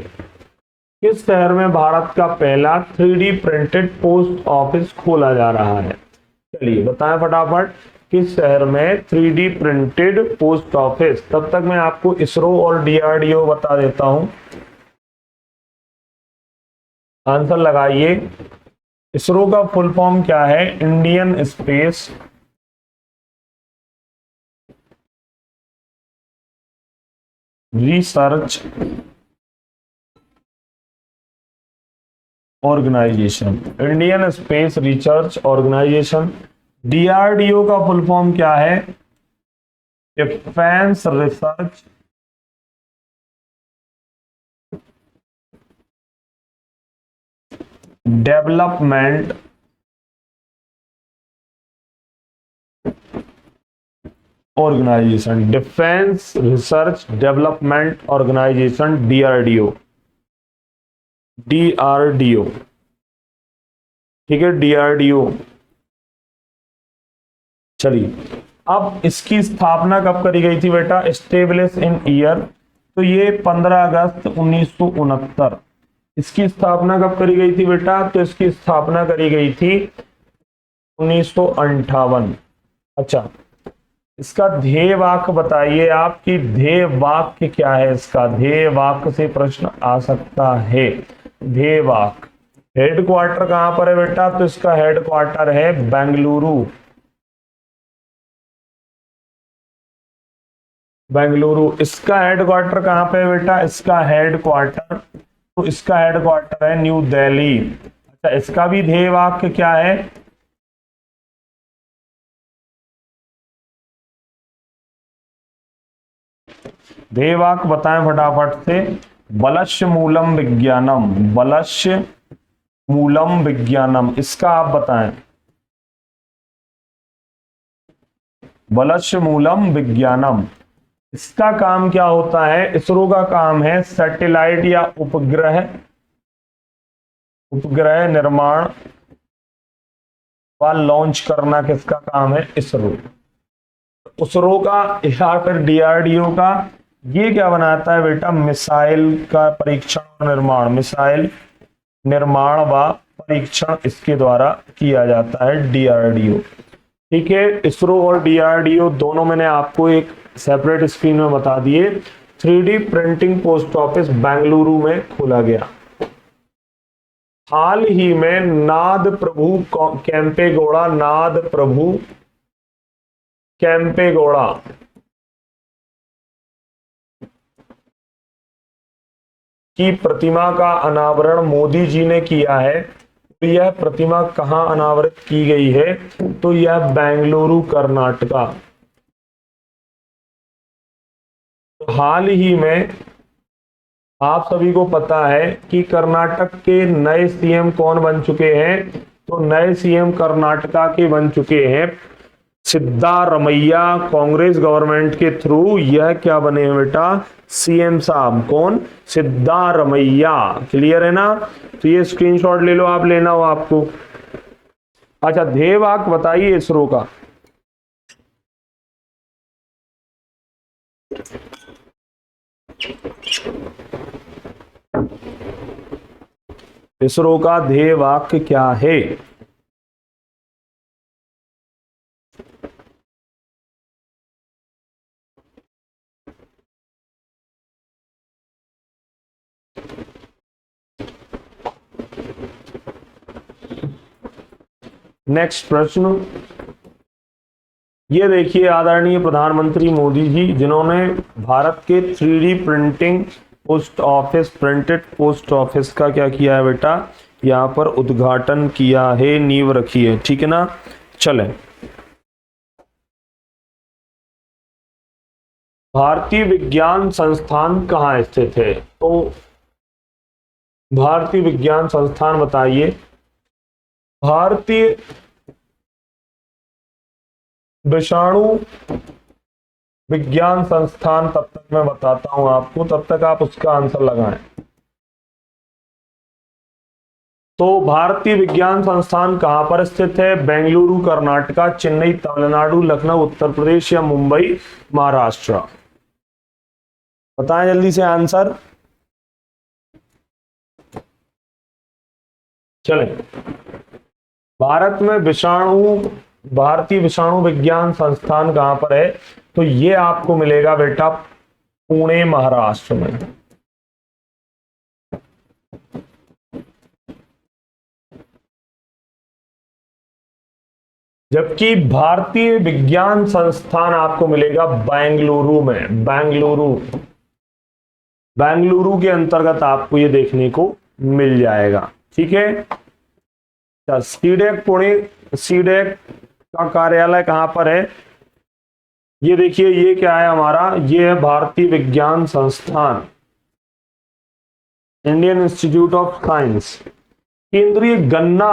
Speaker 1: किस शहर में भारत का पहला 3D प्रिंटेड पोस्ट ऑफिस खोला जा रहा है? चलिए बताएं फटाफट, किस शहर में 3D प्रिंटेड पोस्ट ऑफिस? तब तक मैं आपको इसरो और DRDO बता देता हूं, आंसर लगाइए। इसरो का फुल फॉर्म क्या है? Indian Space Research Organisation, Indian Space Research Organisation. DRDO का फुल फॉर्म क्या है? Defence Research Development Organisation, Defence Research Development Organisation, DRDO। ठीक है, DRDO। चलिए, अब इसकी स्थापना कब करी गई थी बेटा? एस्टेब्लिश इन ईयर, तो ये 15 अगस्त 1969। इसकी स्थापना कब करी गई थी बेटा? तो इसकी स्थापना करी गई थी 1958। अच्छा, इसका ध्येय वाक्य बताइए आप कि ध्येय वाक्य क्या है इसका? ध्येय वाक्य से प्रश्न आ सकता है। ध्येय वाक्य, हेडक्वार्टर कहां पर है बेटा? तो इसका हेडक्वार्टर है बेंगलुरु, बेंगलुरु। इसका हेडक्वार्टर कहां पे है बेटा? इसका हेडक्वार्टर, तो इसका हेडक्वार्टर है न्यू दिल्ली। अच्छा, इसका भी ध्येय वाक्य क्या है? ध्येय वाक्य बताएं फटाफट से। बलस्य मूलम विज्ञानम, बलस्य मूलम विज्ञानम, इसका आप बताएं। बलस्य मूलम विज्ञानम, इसका काम क्या होता है? इसरो का काम है सैटेलाइट या उपग्रह निर्माण व लॉन्च करना। किसका काम है? इसरो का या फिर DRDO का। ये क्या बनाता है बेटा? मिसाइल का परीक्षण और निर्माण, मिसाइल निर्माण व परीक्षण इसके द्वारा किया जाता है, DRDO। ठीक है, इसरो और DRDO दोनों मैंने आपको एक सेपरेट स्क्रीन में बता दिए। 3D printing post office Bengaluru में खोला गया। हाल ही में नाद प्रभु केम्पेगौड़ा, नाद प्रभु केम्पेगौड़ा की प्रतिमा का अनावरण मोदी जी ने किया है। तो यह प्रतिमा कहां अनावरित की गई है? तो यह बेंगलुरु कर्नाटका। तो हाल ही में आप सभी को पता है कि कर्नाटक के नए सीएम कौन बन चुके हैं? तो नए सीएम कर्नाटका के बन चुके हैं सिद्धारमैया। कांग्रेस गवर्नमेंट के थ्रू यह क्या बने हैं बेटा? सीएम साहब। कौन? सिद्धारमैया। क्लियर है ना? तो ये स्क्रीनशॉट ले लो, आप लेना हो आपको। अच्छा, ध्येय वाक्य बताइए इसरो का। इसरो का ध्येय वाक्य क्या है? नेक्स्ट प्रश्न, ये देखिए आदरणीय प्रधानमंत्री मोदी जी, जिन्होंने भारत के 3D printing post office, printed post office का क्या किया है बेटा? यहाँ पर उद्घाटन किया है, नींव रखी है। ठीक है ना? चलें, भारतीय विज्ञान संस्थान कहाँ स्थित है? तो भारतीय विज्ञान संस्थान बताइए। भारतीय विषाणु विज्ञान संस्थान, तब तक मैं बताता हूं आपको, तब तक आप उसका आंसर लगाएं। तो भारतीय विज्ञान संस्थान कहां पर स्थित है? बेंगलुरु कर्नाटका, चेन्नई तमिलनाडु, लखनऊ उत्तर प्रदेश या मुंबई महाराष्ट्र? बताएं जल्दी से आंसर। चलें, भारतीय विषाणु विज्ञान संस्थान कहां पर है? तो ये आपको मिलेगा बेटा पुणे महाराष्ट्र में। जबकि भारतीय विज्ञान संस्थान आपको मिलेगा बेंगलुरु में। बेंगलुरु के अंतर्गत आपको ये देखने को मिल जाएगा। ठीक है, सीडेक पुणे, सीडेक का कार्यालय कहां पर है? ये देखिए, ये क्या है हमारा? ये है भारतीय विज्ञान संस्थान, इंडियन इंस्टीट्यूट ऑफ साइंस। केंद्रीय गन्ना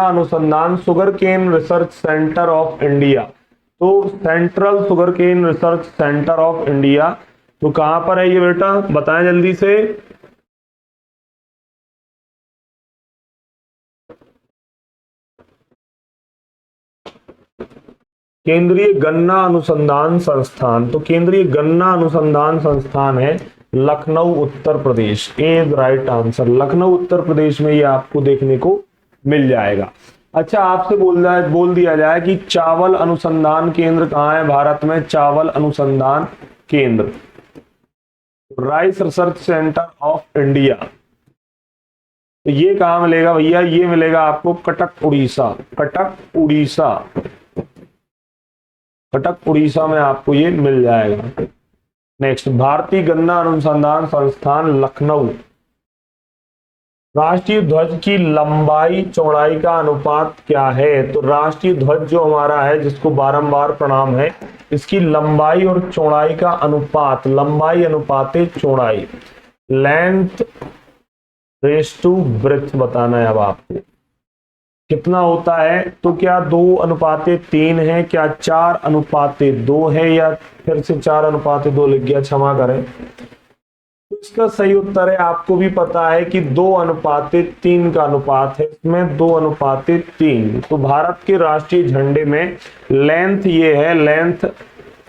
Speaker 1: अनुसंधान, sugar cane research centre of India. तो central sugar cane research centre of India, तो कहां पर है ये बेटा? बताएं जल्दी से। केंद्रीय गन्ना अनुसंधान संस्थान, तो केंद्रीय गन्ना अनुसंधान संस्थान है लखनऊ उत्तर प्रदेश। ए राइट आंसर, लखनऊ उत्तर प्रदेश में ये आपको देखने को मिल जाएगा। अच्छा, आपसे बोल दिया जाए कि चावल अनुसंधान केंद्र कहाँ है भारत में? चावल अनुसंधान केंद्र, rice research centre of India, तो ये कहाँ मिलेगा भैया? ये मिलेगा आपको कटक उड़ीसा। कटक उड़ीसा में आपको ये मिल जाएगा। नेक्स्ट, भारतीय गन्ना अनुसंधान संस्थान लखनऊ। राष्ट्रीय ध्वज की लंबाई चौड़ाई का अनुपात क्या है? तो राष्ट्रीय ध्वज जो हमारा है, जिसको बारंबार प्रणाम है, इसकी लंबाई और चौड़ाई का अनुपात, लंबाई अनुपाते चौड़ाई, लेंथ रेस टू ब्रेथ बताना है अब आपको। कितना होता है? तो क्या 2:3 है, क्या 4:2 है, या फिर से 4:2 लिख गया, क्षमा करें। तो इसका सही उत्तर है, आपको भी पता है कि 2:3 का अनुपात है इसमें, 2:3। तो भारत के राष्ट्रीय झंडे में लेंथ ये है, लेंथ,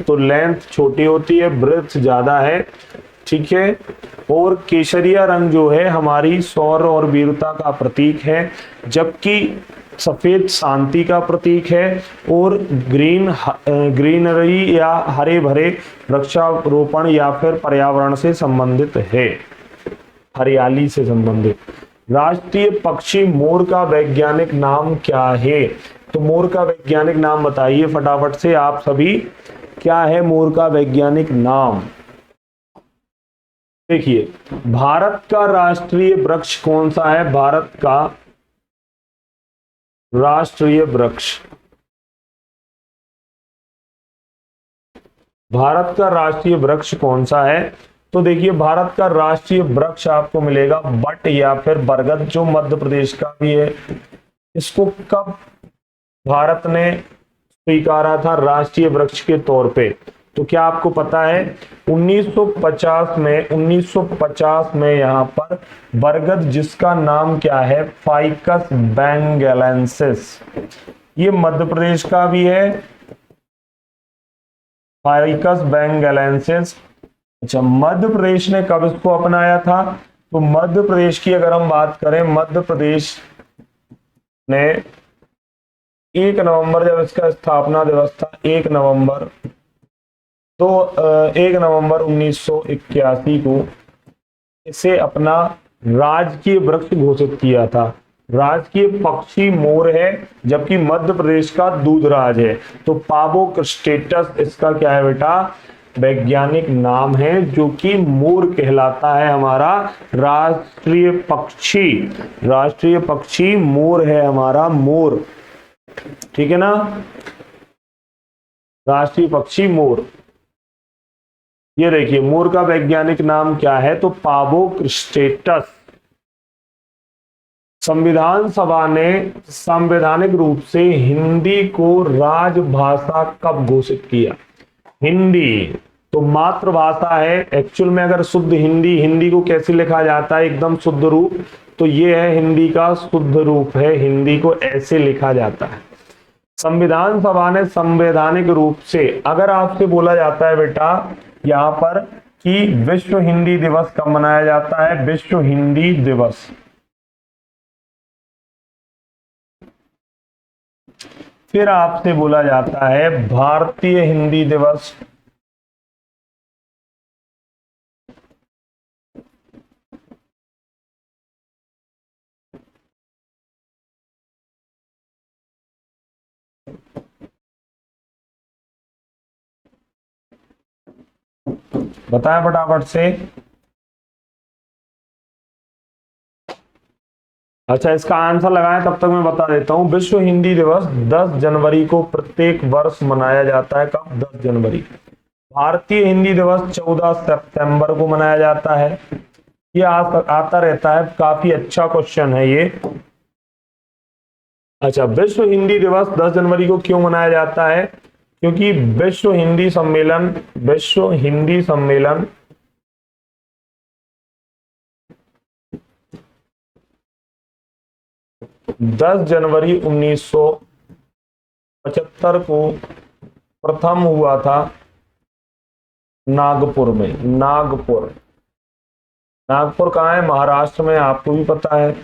Speaker 1: तो लेंथ छोटी होती है, ब्रेथ ज्यादा है। ठीक है, और केसरिया रंग जो है हमारी शौर्य और वीरता का प्रतीक है, जबकि सफेद शांति का प्रतीक है, और ग्रीनरी या हरे भरे वृक्षारोपण या फिर पर्यावरण से संबंधित है, हरियाली से संबंधित। राष्ट्रीय पक्षी मोर का वैज्ञानिक नाम क्या है? तो मोर का वैज्ञानिक नाम बताइए फटाफट से आप सभी, क्या है मोर का वैज्ञानिक नाम? देखिए, भारत का राष्ट्रीय वृक्ष कौन सा है? भारत का राष्ट्रीय वृक्ष, भारत का राष्ट्रीय वृक्ष कौन सा है? तो देखिए, भारत का राष्ट्रीय वृक्ष आपको मिलेगा बट या फिर बरगद, जो मध्य प्रदेश का भी है। इसको कब भारत ने स्वीकारा था राष्ट्रीय वृक्ष के तौर पे? तो क्या आपको पता है? 1950 में, 1950 में यहां पर बरगद, जिसका नाम क्या है? फाइकस बेंगेलेंसिस, ये मध्य प्रदेश का भी है, फाइकस बेंगेलेंसिस। अच्छा, मध्य प्रदेश ने कब इसको अपनाया था? तो मध्य प्रदेश की अगर हम बात करें, मध्य प्रदेश ने 1 नवंबर, जब इसका स्थापना दिवस था 1 नवंबर, तो 1 नवंबर 1981 को इसे अपना राजकीय वृक्ष घोषित किया था। राजकीय पक्षी मोर है, जबकि मध्य प्रदेश का दूधराज है। तो पावोक्रिस्टेटस इसका क्या है बेटा? वैज्ञानिक नाम है, जो कि मोर कहलाता है। हमारा राष्ट्रीय पक्षी, राष्ट्रीय पक्षी मोर है हमारा, मोर। ठीक है ना, राष्ट्रीय पक्षी मोर। ये देखिए, मोर का वैज्ञानिक नाम क्या है? तो पावोक्रिस्टेटस। संविधान सभा ने संवैधानिक रूप से हिंदी को राजभाषा कब घोषित किया? हिंदी तो मातृभाषा है। एक्चुअल में अगर शुद्ध हिंदी, हिंदी को कैसे लिखा जाता है एकदम शुद्ध रूप? तो ये है हिंदी का शुद्ध रूप है, हिंदी को ऐसे लिखा जाता है। संविधान सभा ने संवैधानिक रूप से, अगर आपसे बोला जाता है बेटा यहां पर कि विश्व हिंदी दिवस कब मनाया जाता है? विश्व हिंदी दिवस, फिर आपसे बोला जाता है भारतीय हिंदी दिवस, बताएं फटाफट से। अच्छा, इसका आंसर लगाएं, तब तक मैं बता देता हूं। विश्व हिंदी दिवस 10 जनवरी को प्रत्येक वर्ष मनाया जाता है। कब? 10 जनवरी। भारतीय हिंदी दिवस 14 सितंबर को मनाया जाता है। ये आता रहता है, काफी अच्छा क्वेश्चन है ये। अच्छा, विश्व हिंदी दिवस 10 जनवरी को क्यों मनाया जाता है? क्योंकि विश्व हिंदी सम्मेलन, विश्व हिंदी सम्मेलन 10 जनवरी 1975 को प्रथम हुआ था नागपुर में। नागपुर, नागपुर कहाँ है? महाराष्ट्र में, आपको भी पता है,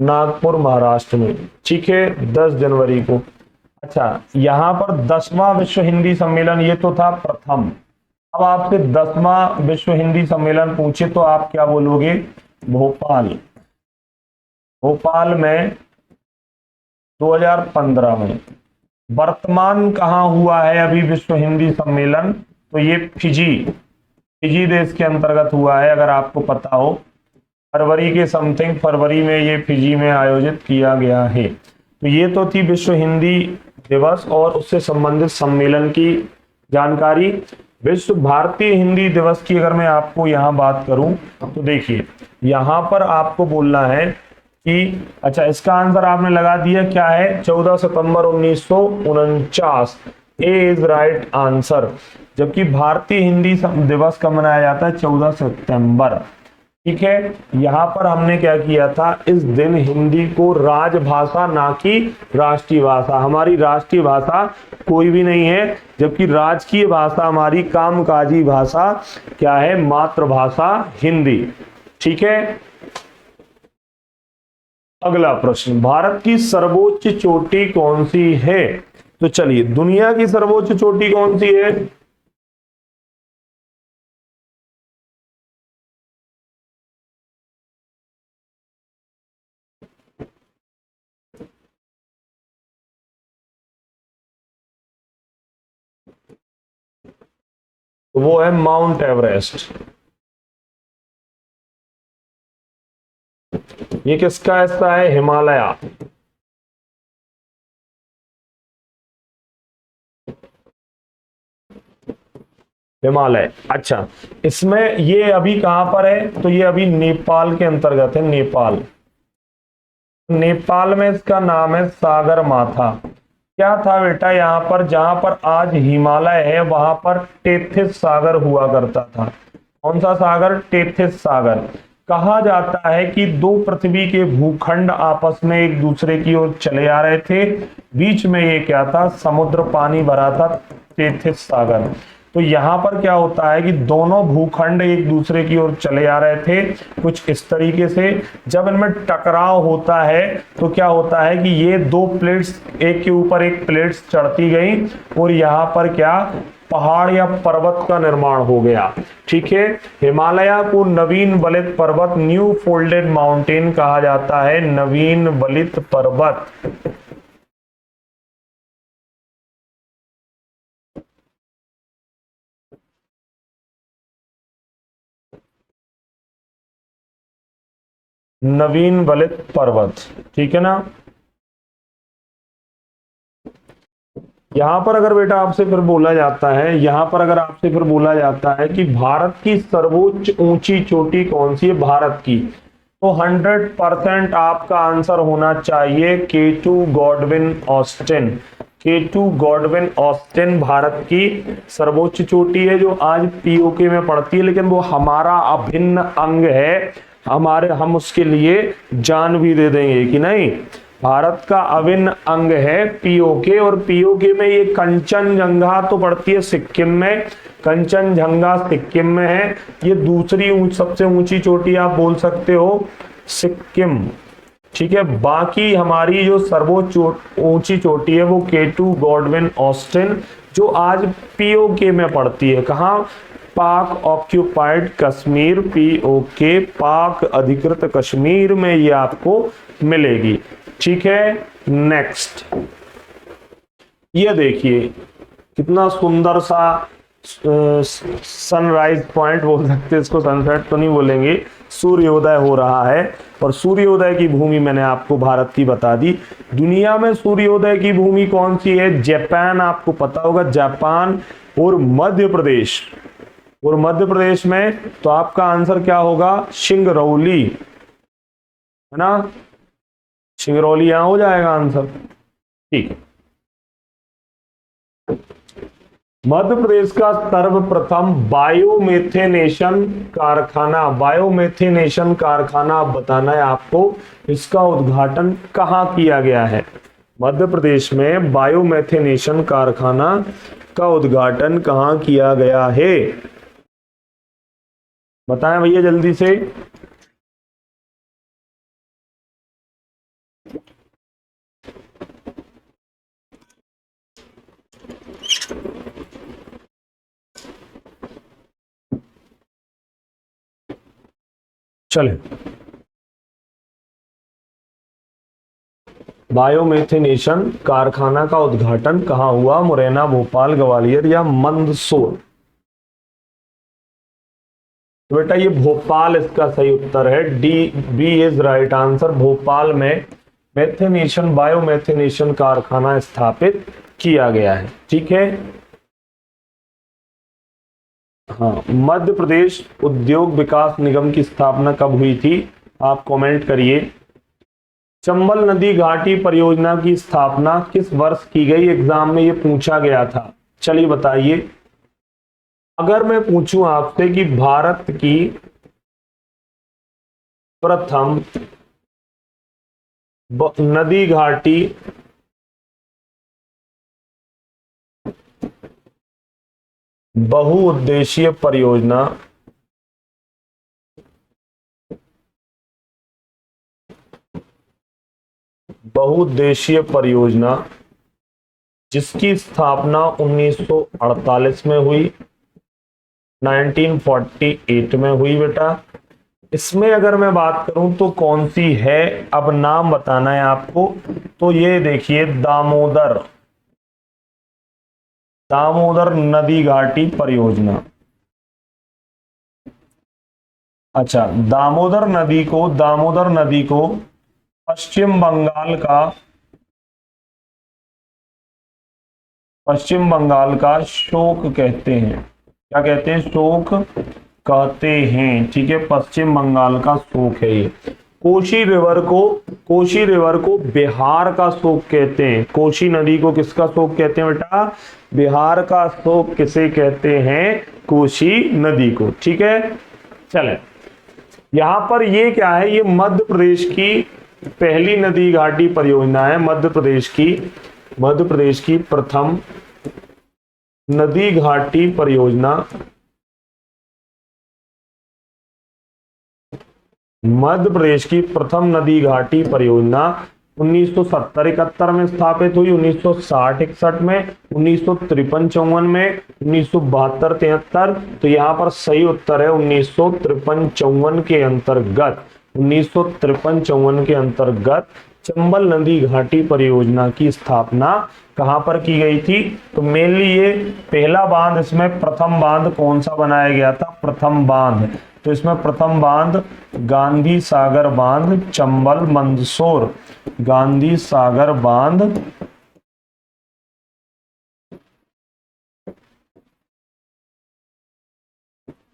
Speaker 1: नागपुर महाराष्ट्र में। ठीक है, 10 जनवरी को। अच्छा, यहां पर 10वां विश्व हिंदी सम्मेलन, ये तो था प्रथम। अब आपसे 10वां विश्व हिंदी सम्मेलन पूछे तो आप क्या बोलोगे? भोपाल, भोपाल में 2015 में। वर्तमान कहां हुआ है अभी विश्व हिंदी सम्मेलन? तो ये फिजी, फिजी देश के अंतर्गत हुआ है, अगर आपको पता हो। फरवरी के समथिंग, फरवरी में ये फिजी में आयोजित किया गया है। तो ये तो थी विश्व हिंदी दिवस और उससे संबंधित सम्मेलन की जानकारी। विश्व भारतीय हिंदी दिवस की अगर मैं आपको यहाँ बात करूं तो देखिए, यहाँ पर आपको बोलना है कि, अच्छा इसका आंसर आपने लगा दिया, क्या है? 14 सितंबर 1949। ए इज राइट आंसर। जबकि भारतीय हिंदी दिवस कब मनाया जाता है? 14 सितंबर। ठीक है, यहां पर हमने क्या किया था? इस दिन हिंदी को राजभाषा, ना कि राष्ट्रीय भाषा, हमारी राष्ट्रीय भाषा कोई भी नहीं है, जबकि राजकीय भाषा हमारी कामकाजी भाषा क्या है? मातृभाषा हिंदी। ठीक है, अगला प्रश्न, भारत की सर्वोच्च चोटी कौन सी है? तो चलिए, दुनिया की सर्वोच्च चोटी कौन सी है? तो वो है माउंट एवरेस्ट। ये किसका हिस्सा है? हिमालय। हिमालय। अच्छा, इसमें ये अभी कहां पर है? तो ये अभी नेपाल के अंतर्गत है, नेपाल। नेपाल में इसका नाम है सागर माथा। क्या था बेटा, यहां पर जहां पर आज हिमालय है वहां पर टेथिस सागर हुआ करता था। कौन सा सागर? टेथिस सागर। कहा जाता है कि दो पृथ्वी के भूखंड आपस में एक दूसरे की ओर चले आ रहे थे, बीच में ये क्या था? समुद्र पानी भरा था, टेथिस सागर। तो यहां पर क्या होता है कि दोनों भूखंड एक दूसरे की ओर चले आ रहे थे कुछ इस तरीके से। जब इनमें टकराव होता है तो क्या होता है कि ये दो प्लेट्स एक के ऊपर एक प्लेट्स चढ़ती गई और यहां पर क्या? पहाड़ या पर्वत का निर्माण हो गया। ठीक है। हिमालय को नवीन बलित पर्वत, न्यू फोल्डेड माउंटेन कहा जाता है, नवीन बलित पर्वत। नवीन बलित पर्वत। ठीक है ना। यहां पर अगर बेटा आपसे फिर बोला जाता है, यहां पर अगर आपसे फिर बोला जाता है कि भारत की सर्वोच्च ऊंची चोटी कौन सी है भारत की, तो 100% आपका आंसर होना चाहिए K2 Godwin Austen. K2 Godwin Austen Bharat की सर्वोच्च चोटी है जो आज पीओके में पड़ती है, लेकिन वो हमारा अभिन्न अंग है। हमारे, हम उसके लिए जान भी दे देंगे कि नहीं। भारत का अभिन्न अंग है पीओके, और पीओके में ये कंचनजंगा तो पड़ती है सिक्किम में, कंचनजंगा सिक्किम में है। ये दूसरी सबसे ऊंची चोटी आप बोल सकते हो सिक्किम। ठीक है। बाकी हमारी जो सर्वोच्च ऊंची चोटी है वो K2 गॉडविन ऑस्टिन, जो आज पीओके में पड़ती है। कहां? पाक ऑक्यूपाइड कश्मीर, पीओके, पाक अधिकृत कश्मीर में ये आपको मिलेगी। ठीक है। नेक्स्ट, ये देखिए कितना सुंदर सा सनराइज पॉइंट बोल सकते हैं इसको, सनसेट तो नहीं बोलेंगे, सूर्योदय हो रहा है। और सूर्योदय की भूमि मैंने आपको भारत की बता दी। दुनिया में सूर्योदय की भूमि कौन सी है? जापान, आपको पता होगा, जापान और मध्य प्रदेश। और मध्य प्रदेश में तो आपका आंसर क्या होगा? सिंगरौली, है ना। सिंगरौली यहां हो जाएगा आंसर। ठीक है। मध्य प्रदेश का सर्वप्रथम बायोमेथेनेशन कारखाना, बायोमेथेनेशन कारखाना आप बताना है आपको, इसका उद्घाटन कहां किया गया है? मध्य प्रदेश में बायोमेथेनेशन कारखाना का उद्घाटन कहां किया गया है? बताएं भैया जल्दी से। चले, बायोमेथेनेशन कारखाना का उद्घाटन कहां हुआ? मुरैना, भोपाल, ग्वालियर या मंदसौर? तो बेटा ये भोपाल इसका सही उत्तर है, D B is right answer. Bhopal में मेथेनेशन, बायोमेथेनेशन कारखाना स्थापित किया गया है। ठीक है। हाँ, मध्य प्रदेश उद्योग विकास निगम की स्थापना कब हुई थी? आप कमेंट करिए। चंबल नदी घाटी परियोजना की स्थापना किस वर्ष की गई? एग्जाम में ये पूछा गया था। चलिए बताइए। अगर मैं पूछूं आपसे कि भारत की प्रथम नदी घाटी बहुउद्देशीय परियोजना जिसकी स्थापना 1948 में हुई, 1948 में हुई बेटा, इसमें अगर मैं बात करूं तो कौन सी है? अब नाम बताना है आपको। तो ये देखिए, दामोदर नदी घाटी परियोजना। अच्छा, दामोदर नदी को पश्चिम बंगाल का शोक कहते हैं। क्या कहते हैं? शोक कहते हैं। ठीक है, पश्चिम बंगाल का शोक है ये। कोशी रिवर को बिहार का शोक कहते हैं। कोशी नदी को किसका शोक कहते हैं बेटा? बिहार का शोक किसे कहते हैं? कोशी नदी को। ठीक है, चले। यहां पर ये क्या है? ये मध्य प्रदेश की पहली नदी घाटी परियोजना है। मध्य प्रदेश की प्रथम नदी घाटी परियोजना, मध्य प्रदेश की प्रथम नदी घाटी परियोजना 1970-71 में स्थापित हुई, 1960-61 में, 1953-54 में, 1972-73। तो यहां पर सही उत्तर है 1953-54 के अंतर्गत। 1953-54 के अंतर्गत चंबल नदी घाटी परियोजना की स्थापना कहां पर की गई थी? तो मेनली ये पहला बांध, इसमें प्रथम बांध कौन सा बनाया गया था? प्रथम बांध। तो इसमें प्रथम बांध गांधी सागर बांध चंबल मंदसौर, गांधी सागर बांध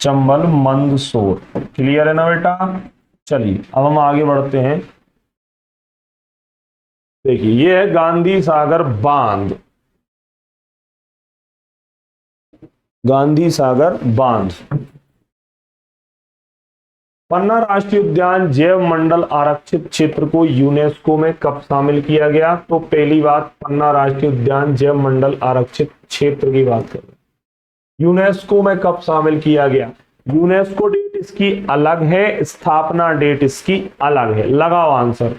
Speaker 1: चंबल मंदसौर। क्लियर है ना बेटा? चलिए अब हम आगे बढ़ते हैं। देखिए ये है गांधी सागर बांध, गांधी सागर बांध। पन्ना राष्ट्रीय उद्यान जैव मंडल आरक्षित क्षेत्र को यूनेस्को में कब शामिल किया गया? तो पहली बात, पन्ना राष्ट्रीय उद्यान जैव मंडल आरक्षित क्षेत्र की बात कर रहे हैं। यूनेस्को में कब शामिल किया गया? यूनेस्को डेट इसकी अलग है, स्थापना डेट इसकी अलग है। लगाओ आंसर।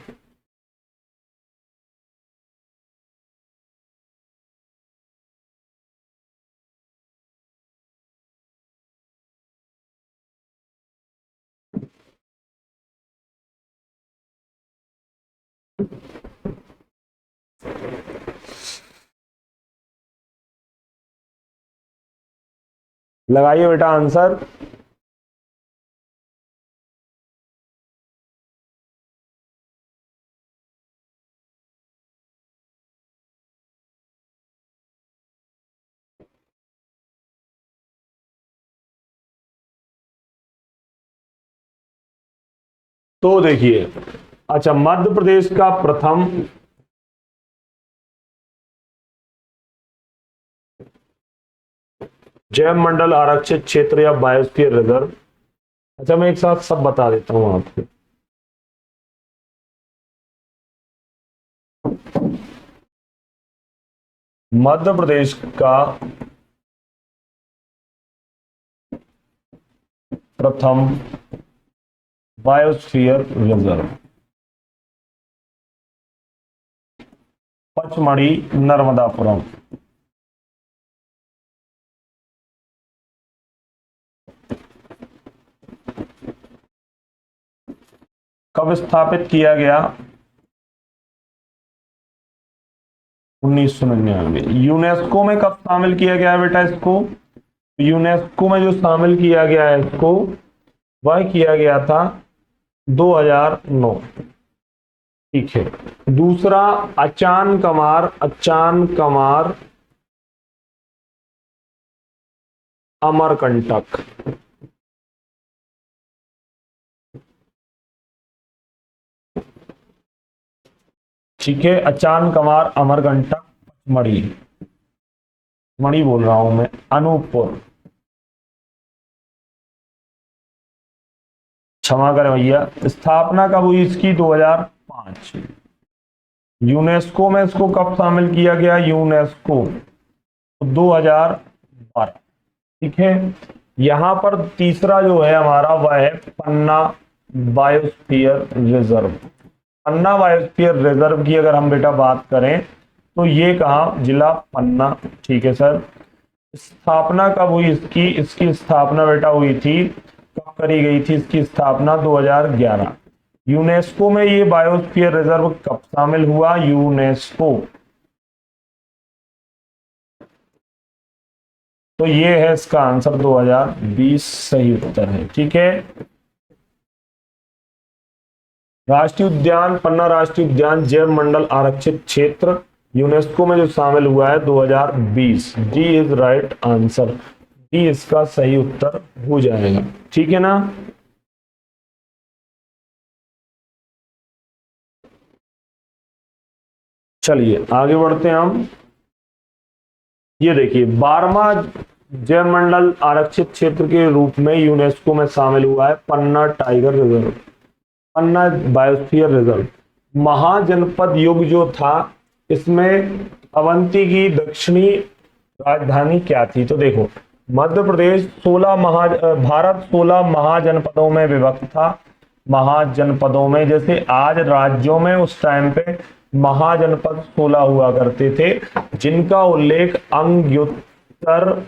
Speaker 1: लगाइए बेटा आंसर। तो देखिए, अच्छा, मध्य प्रदेश का प्रथम जैव मंडल आरक्षित क्षेत्र या बायोस्फीयर रिजर्व। अच्छा, मैं एक साथ सब बता देता हूं आपको। मध्य प्रदेश का प्रथम बायोस्फीयर रिजर्व पचमढ़ी नर्मदापुरम। कब स्थापित किया गया? 1999। यूनेस्को में कब शामिल किया गया है बेटा इसको? यूनेस्को में जो शामिल किया गया है इसको, वह किया गया था 2009। ठीक है। दूसरा, अचान कमार अमरकंटक। ठीक है, अचान कमार अमरकंटक मणि, मणि बोल रहा हूं मैं, अनूपपुर। क्षमा करें भैया। स्थापना कब हुई इसकी? 2005। यूनेस्को में इसको कब शामिल किया गया? यूनेस्को 2012। ठीक है। यहां पर तीसरा जो है हमारा वह है पन्ना बायोस्फीयर रिजर्व। पन्ना बायोस्फीयर रिजर्व की अगर हम बेटा बात करें तो ये कहा? जिला पन्ना। ठीक है सर। स्थापना कब हुई इसकी? इसकी स्थापना बेटा हुई थी, कब करी गई थी इसकी स्थापना? 2011। यूनेस्को में ये बायोस्फीयर रिजर्व कब शामिल हुआ? यूनेस्को। तो ये है इसका आंसर 2020 सही उत्तर है। ठीक है, राष्ट्रीय उद्यान पन्ना राष्ट्रीय उद्यान जैव मंडल आरक्षित क्षेत्र यूनेस्को में जो शामिल हुआ है 2020। D is right answer, D इसका सही उत्तर हो जाएगा। ठीक है ना। चलिए आगे बढ़ते हैं हम। ये देखिए 12वां जैव मंडल आरक्षित क्षेत्र के रूप में यूनेस्को में शामिल हुआ है पन्ना टाइगर रिजर्व, पन्ना बायोस्फीयर रिजर्व। महाजनपद युग जो था, इसमें अवंती की दक्षिणी राजधानी क्या थी? तो देखो मध्य प्रदेश भारत 16 महाजनपदों में विभक्त था। महाजनपदों में, जैसे आज राज्यों में उस टाइम पे महाजनपद 16 हुआ करते थे, जिनका उल्लेख अंग्युत्तर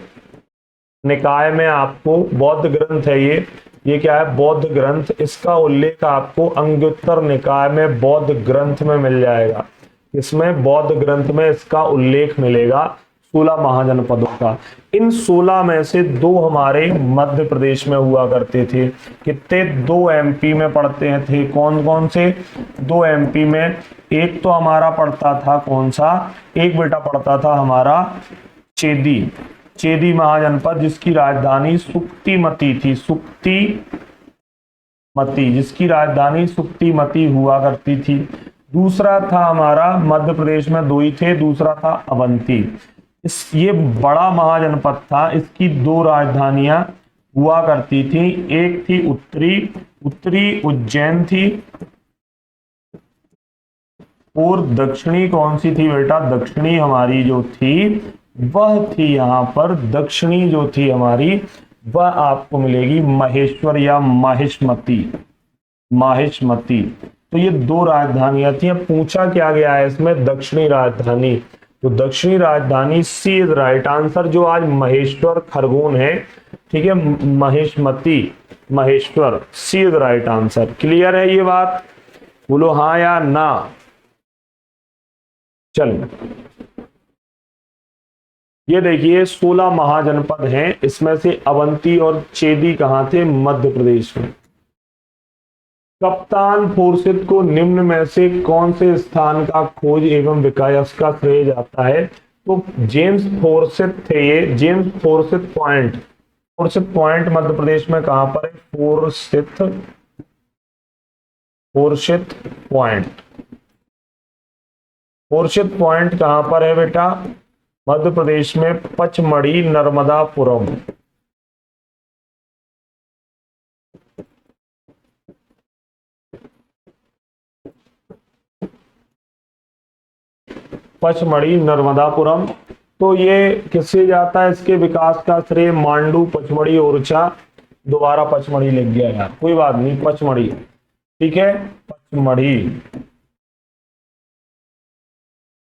Speaker 1: निकाय में आपको, बौद्ध ग्रंथ है ये क्या है? बौद्ध ग्रंथ। इसका उल्लेख आपको अंग्युत्तर निकाय में बौद्ध ग्रंथ में मिल जाएगा। इसमें बौद्ध ग्रंथ में इसका उल्लेख मिलेगा 16 महाजनपदों का। इन 16 में से 2 हमारे मध्य प्रदेश में हुआ करते थे। कितने? 2 एमपी में पढ़ते थे। कौन कौन से? 2 एमपी में। एक तो हमारा पढ़ता था कौन सा? एक बेटा पढ़ता था हमारा चेदी महाजनपद, जिसकी राजधानी सुक्तिमती थी। सुक्तिमती, जिसकी राजधानी सुक्तिमती हुआ करती थी। दूसरा था हमारा, मध्य प्रदेश में 2 ही थे, दूसरा था अवंती। ये बड़ा महाजनपद था, इसकी 2 राजधानियां हुआ करती थी। एक थी उत्तरी उज्जैन थी, और दक्षिणी कौन सी थी बेटा? दक्षिणी हमारी जो थी वह थी यहाँ पर, दक्षिणी जो थी हमारी वह आपको मिलेगी महेश्वर या माहिष्मती। तो ये 2 राजधानियां थी। अब पूछा क्या गया है इसमें? दक्षिणी राजधानी। तो दक्षिणी राजधानी सी इज राइट आंसर। जो आज महेश्वर खरगोन है, ठीक है, महेश्वर, सी इज राइट आंसर। क्लियर है ये बात? बोलो हाँ या ना। चलिए ये देखिए 16 महाजनपद हैं, इसमें से अवंती और चेदी कहां थे? मध्य प्रदेश में। कप्तान खुर्शीद को निम्न में से कौन से स्थान का खोज एवं विकास का श्रेय जाता है? तो जेम्स खुर्शीद थे ये, जेम्स खुर्शीद पॉइंट मध्य प्रदेश में कहां पर है? खुर्शीद पॉइंट कहां पर है बेटा? मध्य प्रदेश में पचमढ़ी नर्मदापुरम। पचमढ़ी नर्मदापुरम। तो ये किससे जाता है? इसके विकास का श्रेय मांडू, पचमढ़ी, ओरछा। दोबारा पचमढ़ी लिख गया यार, कोई बात नहीं, पचमढ़ी। ठीक है, पचमढ़ी।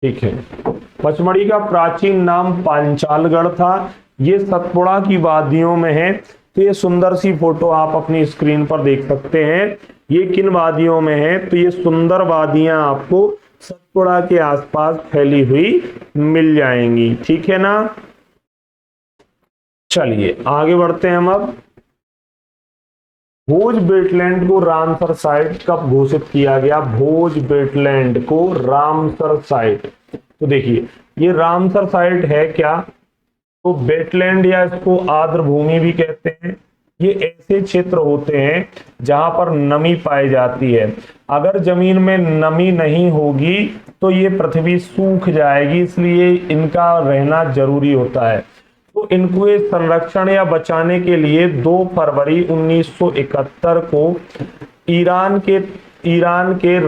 Speaker 1: ठीक है, पचमढ़ी का प्राचीन नाम पांचालगढ़ था। ये सतपुड़ा की वादियों में है। तो ये सुंदर सी फोटो आप अपनी स्क्रीन पर देख सकते हैं। ये किन वादियों में है? तो ये सुंदर वादियां आपको सतपुड़ा के आसपास फैली हुई मिल जाएंगी। ठीक है ना। चलिए आगे बढ़ते हैं हम। अब भोज वेटलैंड को रामसर साइट कब घोषित किया गया? भोज वेटलैंड को रामसर साइट। तो देखिए ये रामसर साइट है क्या? तो वेटलैंड या इसको आर्द्र भूमि भी कहते हैं। ये ऐसे क्षेत्र होते हैं जहां पर नमी पाई जाती है। अगर जमीन में नमी नहीं होगी तो ये पृथ्वी सूख जाएगी, इसलिए इनका रहना जरूरी होता है। तो इनको संरक्षण या बचाने के लिए 2 फरवरी 1971 को ईरान के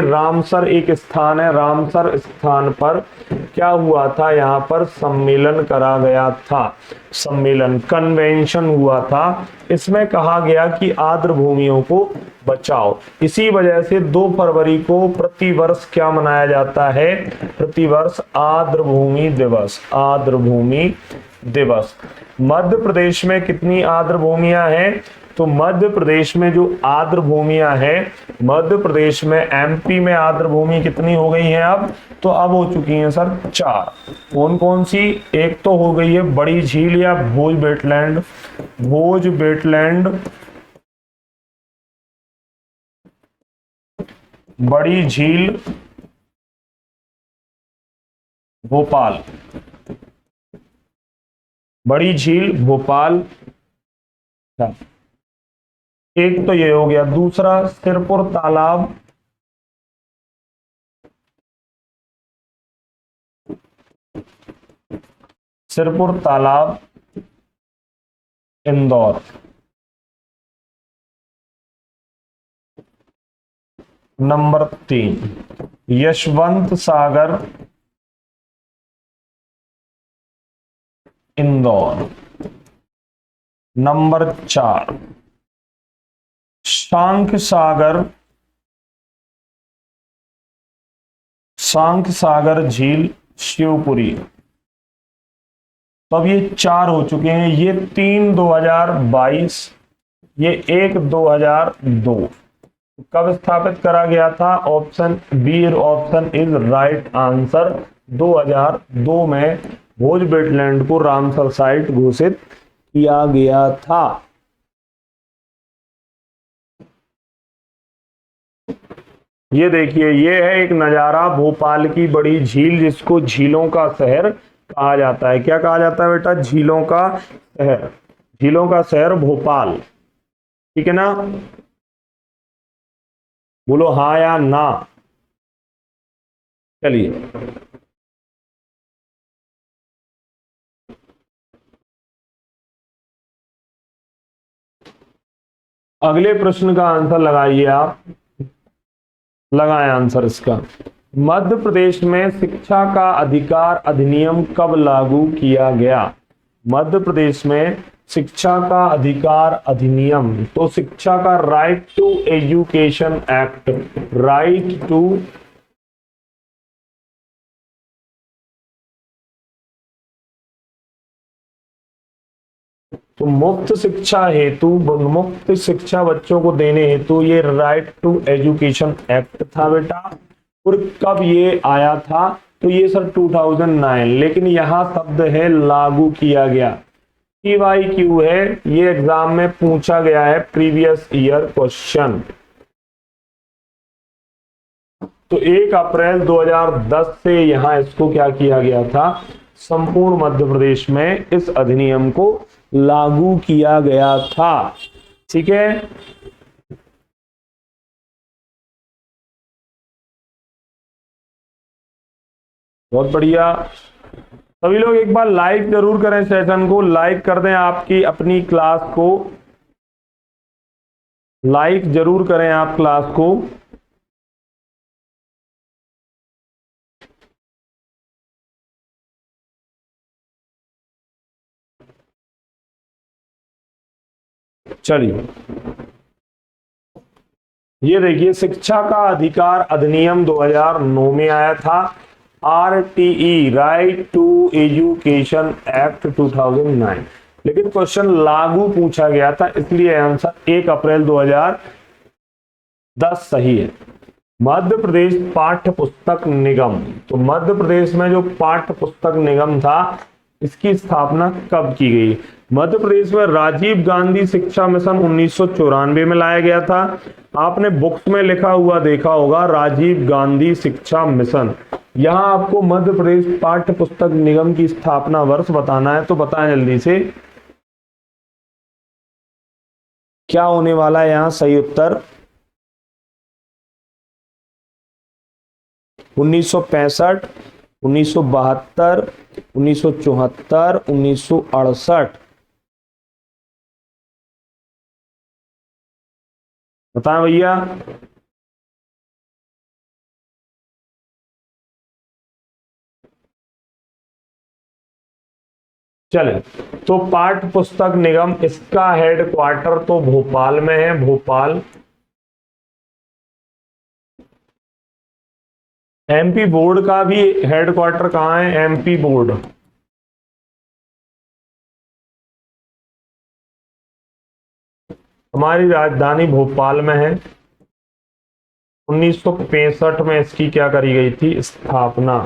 Speaker 1: रामसर एक स्थान है, रामसर स्थान पर क्या हुआ था? यहाँ पर सम्मेलन करा गया था। कन्वेंशन हुआ था। इसमें कहा गया कि आर्द्र भूमियों को बचाओ। इसी वजह से 2 फरवरी को प्रतिवर्ष क्या मनाया जाता है? प्रतिवर्ष आर्द्र भूमि दिवस। मध्य प्रदेश में कितनी आर्द्र भूमियां हैं? तो मध्य प्रदेश में जो आर्द्र भूमियां हैं, मध्य प्रदेश में, एमपी में आर्द्र भूमि कितनी हो गई है अब? तो अब हो चुकी हैं सर 4। कौन कौन सी? एक तो हो गई है बड़ी झील या भोज वेटलैंड, बड़ी झील भोपाल, बड़ी झील भोपाल। एक तो ये हो गया, दूसरा सिरपुर तालाब, सिरपुर तालाब इंदौर। नंबर 3 यशवंत सागर इंदौर। नंबर 4 शांख सागर, शांख सागर झील शिवपुरी। तो अब ये 4 हो चुके हैं, ये 3 2022, ये 1 2002। कब स्थापित करा गया था? Option B option is right answer. 2002 में भोज वेटलैंड को रामसर साइट घोषित किया गया था। ये देखिए, ये है एक नजारा भोपाल की बड़ी झील, जिसको झीलों का शहर कहा जाता है। क्या कहा जाता है बेटा? झीलों का शहर, झीलों का शहर भोपाल। ठीक है ना? बोलो हाँ या ना। चलिए, अगले प्रश्न का आंसर लगाइए आप। लगाएं आंसर इसका। मध्य प्रदेश में शिक्षा का अधिकार अधिनियम कब लागू किया गया? मध्य प्रदेश में शिक्षा का अधिकार अधिनियम, तो शिक्षा का right to education act, right to तो मुफ्त शिक्षा हेतु, मुफ्त शिक्षा बच्चों को देने हेतु ये राइट टू एजुकेशन एक्ट था बेटा। और कब ये आया था? तो ये सर 2009, लेकिन यहां शब्द है लागू किया गया। PYQ है, ये एग्जाम में पूछा गया है, प्रीवियस ईयर क्वेश्चन। तो 1 अप्रैल 2010 से यहां इसको क्या किया गया था? संपूर्ण मध्य प्रदेश में इस अधिनियम को लागू किया गया था। ठीक है, बहुत बढ़िया। सभी लोग एक बार लाइक जरूर करें, सेशन को लाइक कर दें, आपकी अपनी क्लास को लाइक जरूर करें, आप क्लास को। चलिए, ये देखिए, शिक्षा का अधिकार अधिनियम 2009 में आया था। RTE, right to education act 2009। लेकिन क्वेश्चन लागू पूछा गया था, इसलिए आंसर 1 अप्रैल 2010 सही है। मध्य प्रदेश पाठ्य पुस्तक निगम, तो मध्य प्रदेश में जो पाठ्य पुस्तक निगम था, इसकी स्थापना कब की गई? मध्य प्रदेश में राजीव गांधी शिक्षा मिशन 1994 में लाया गया था। आपने बुक्स में लिखा हुआ देखा होगा, राजीव गांधी शिक्षा मिशन। यहां आपको मध्य प्रदेश पाठ्य पुस्तक निगम की स्थापना वर्ष बताना है, तो बताएं जल्दी से क्या होने वाला है यहां सही उत्तर? 1965, 1972, 1974, 1968। बताएं भैया। चले, तो पाठ्य पुस्तक निगम, इसका हेडक्वार्टर तो भोपाल में है, भोपाल। MP बोर्ड का भी हेडक्वार्टर कहां है? MP बोर्ड हमारी राजधानी भोपाल में है। 1965 में इसकी क्या करी गई थी? स्थापना।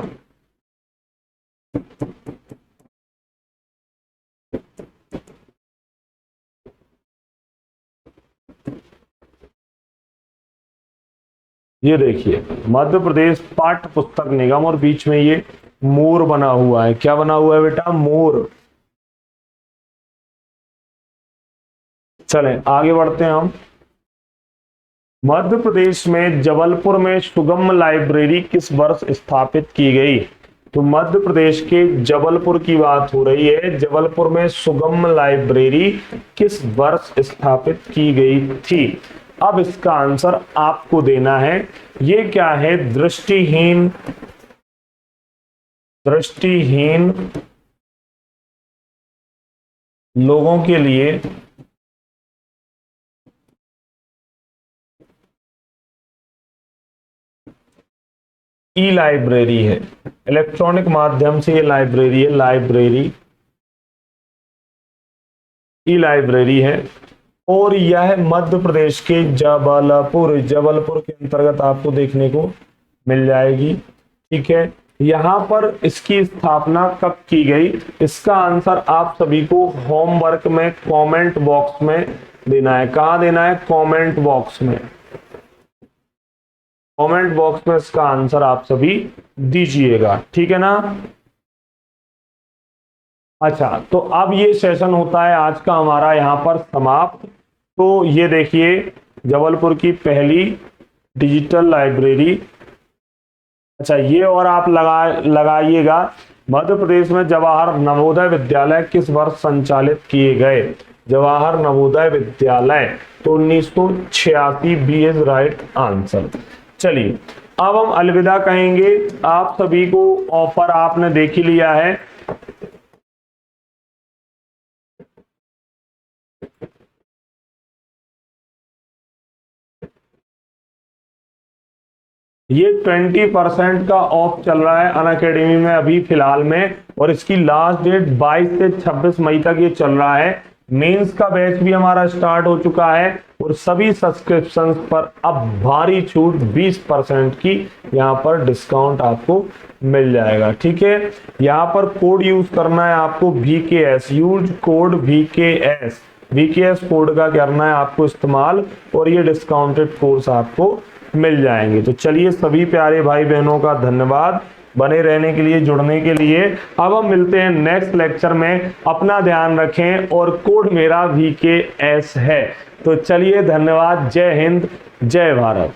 Speaker 1: ये देखिए मध्य प्रदेश पाठ्य पुस्तक निगम और बीच में ये मोर बना हुआ है। क्या बना हुआ है बेटा? मोर। चलें आगे बढ़ते हैं हम। मध्य प्रदेश में जबलपुर में सुगम लाइब्रेरी किस वर्ष स्थापित की गई? तो मध्य प्रदेश के जबलपुर की बात हो रही है। जबलपुर में सुगम लाइब्रेरी किस वर्ष स्थापित की गई थी? अब इसका आंसर आपको देना है। ये क्या है? दृष्टिहीन लोगों के लिए ई लाइब्रेरी है। इलेक्ट्रॉनिक माध्यम से ये लाइब्रेरी है। ई लाइब्रेरी है और यह मध्य प्रदेश के जबलपुर के अंतर्गत आपको देखने को मिल जाएगी। ठीक है, यहां पर इसकी स्थापना कब की गई? इसका आंसर आप सभी को होमवर्क में कमेंट बॉक्स में देना है। कहां देना है? कमेंट बॉक्स में। कमेंट बॉक्स में इसका आंसर आप सभी दीजिएगा। ठीक है ना? अच्छा, तो अब ये सेशन होता है आज का हमारा यहाँ पर समाप्त। तो ये देखिए जबलपुर की डिजिटल लाइब्रेरी। अच्छा, ये और आप लगाइएगा, मध्य प्रदेश में जवाहर नवोदय विद्यालय किस वर्ष संचालित किए गए? जवाहर नवोदय विद्यालय तो 1986 बी इज राइट आंसर। चलिए अब हम अलविदा कहेंगे। आप सभी को ऑफर आपने देख ही लिया है। ये 20% का ऑफ चल रहा है अनअकैडमी में अभी फिलहाल में, और इसकी लास्ट डेट 22 से 26 मई तक ये चल रहा है। मेंस का बैच भी हमारा स्टार्ट हो चुका है और सभी सब्सक्रिप्शंस पर अब भारी छूट 20% की यहाँ पर डिस्काउंट आपको मिल जाएगा। ठीक है, यहाँ पर कोड यूज करना है आपको VKS, use code VKS code का करना है आपको इस्तेमाल, और ये डिस्काउंटेड कोर्स आपको मिल जाएंगे। तो चलिए सभी प्यारे भाई बहनों का धन्यवाद बने रहने के लिए, जुड़ने के लिए। अब हम मिलते हैं नेक्स्ट लेक्चर में। अपना ध्यान रखें और कोड मेरा VKS है। तो चलिए धन्यवाद। जय हिंद, जय भारत।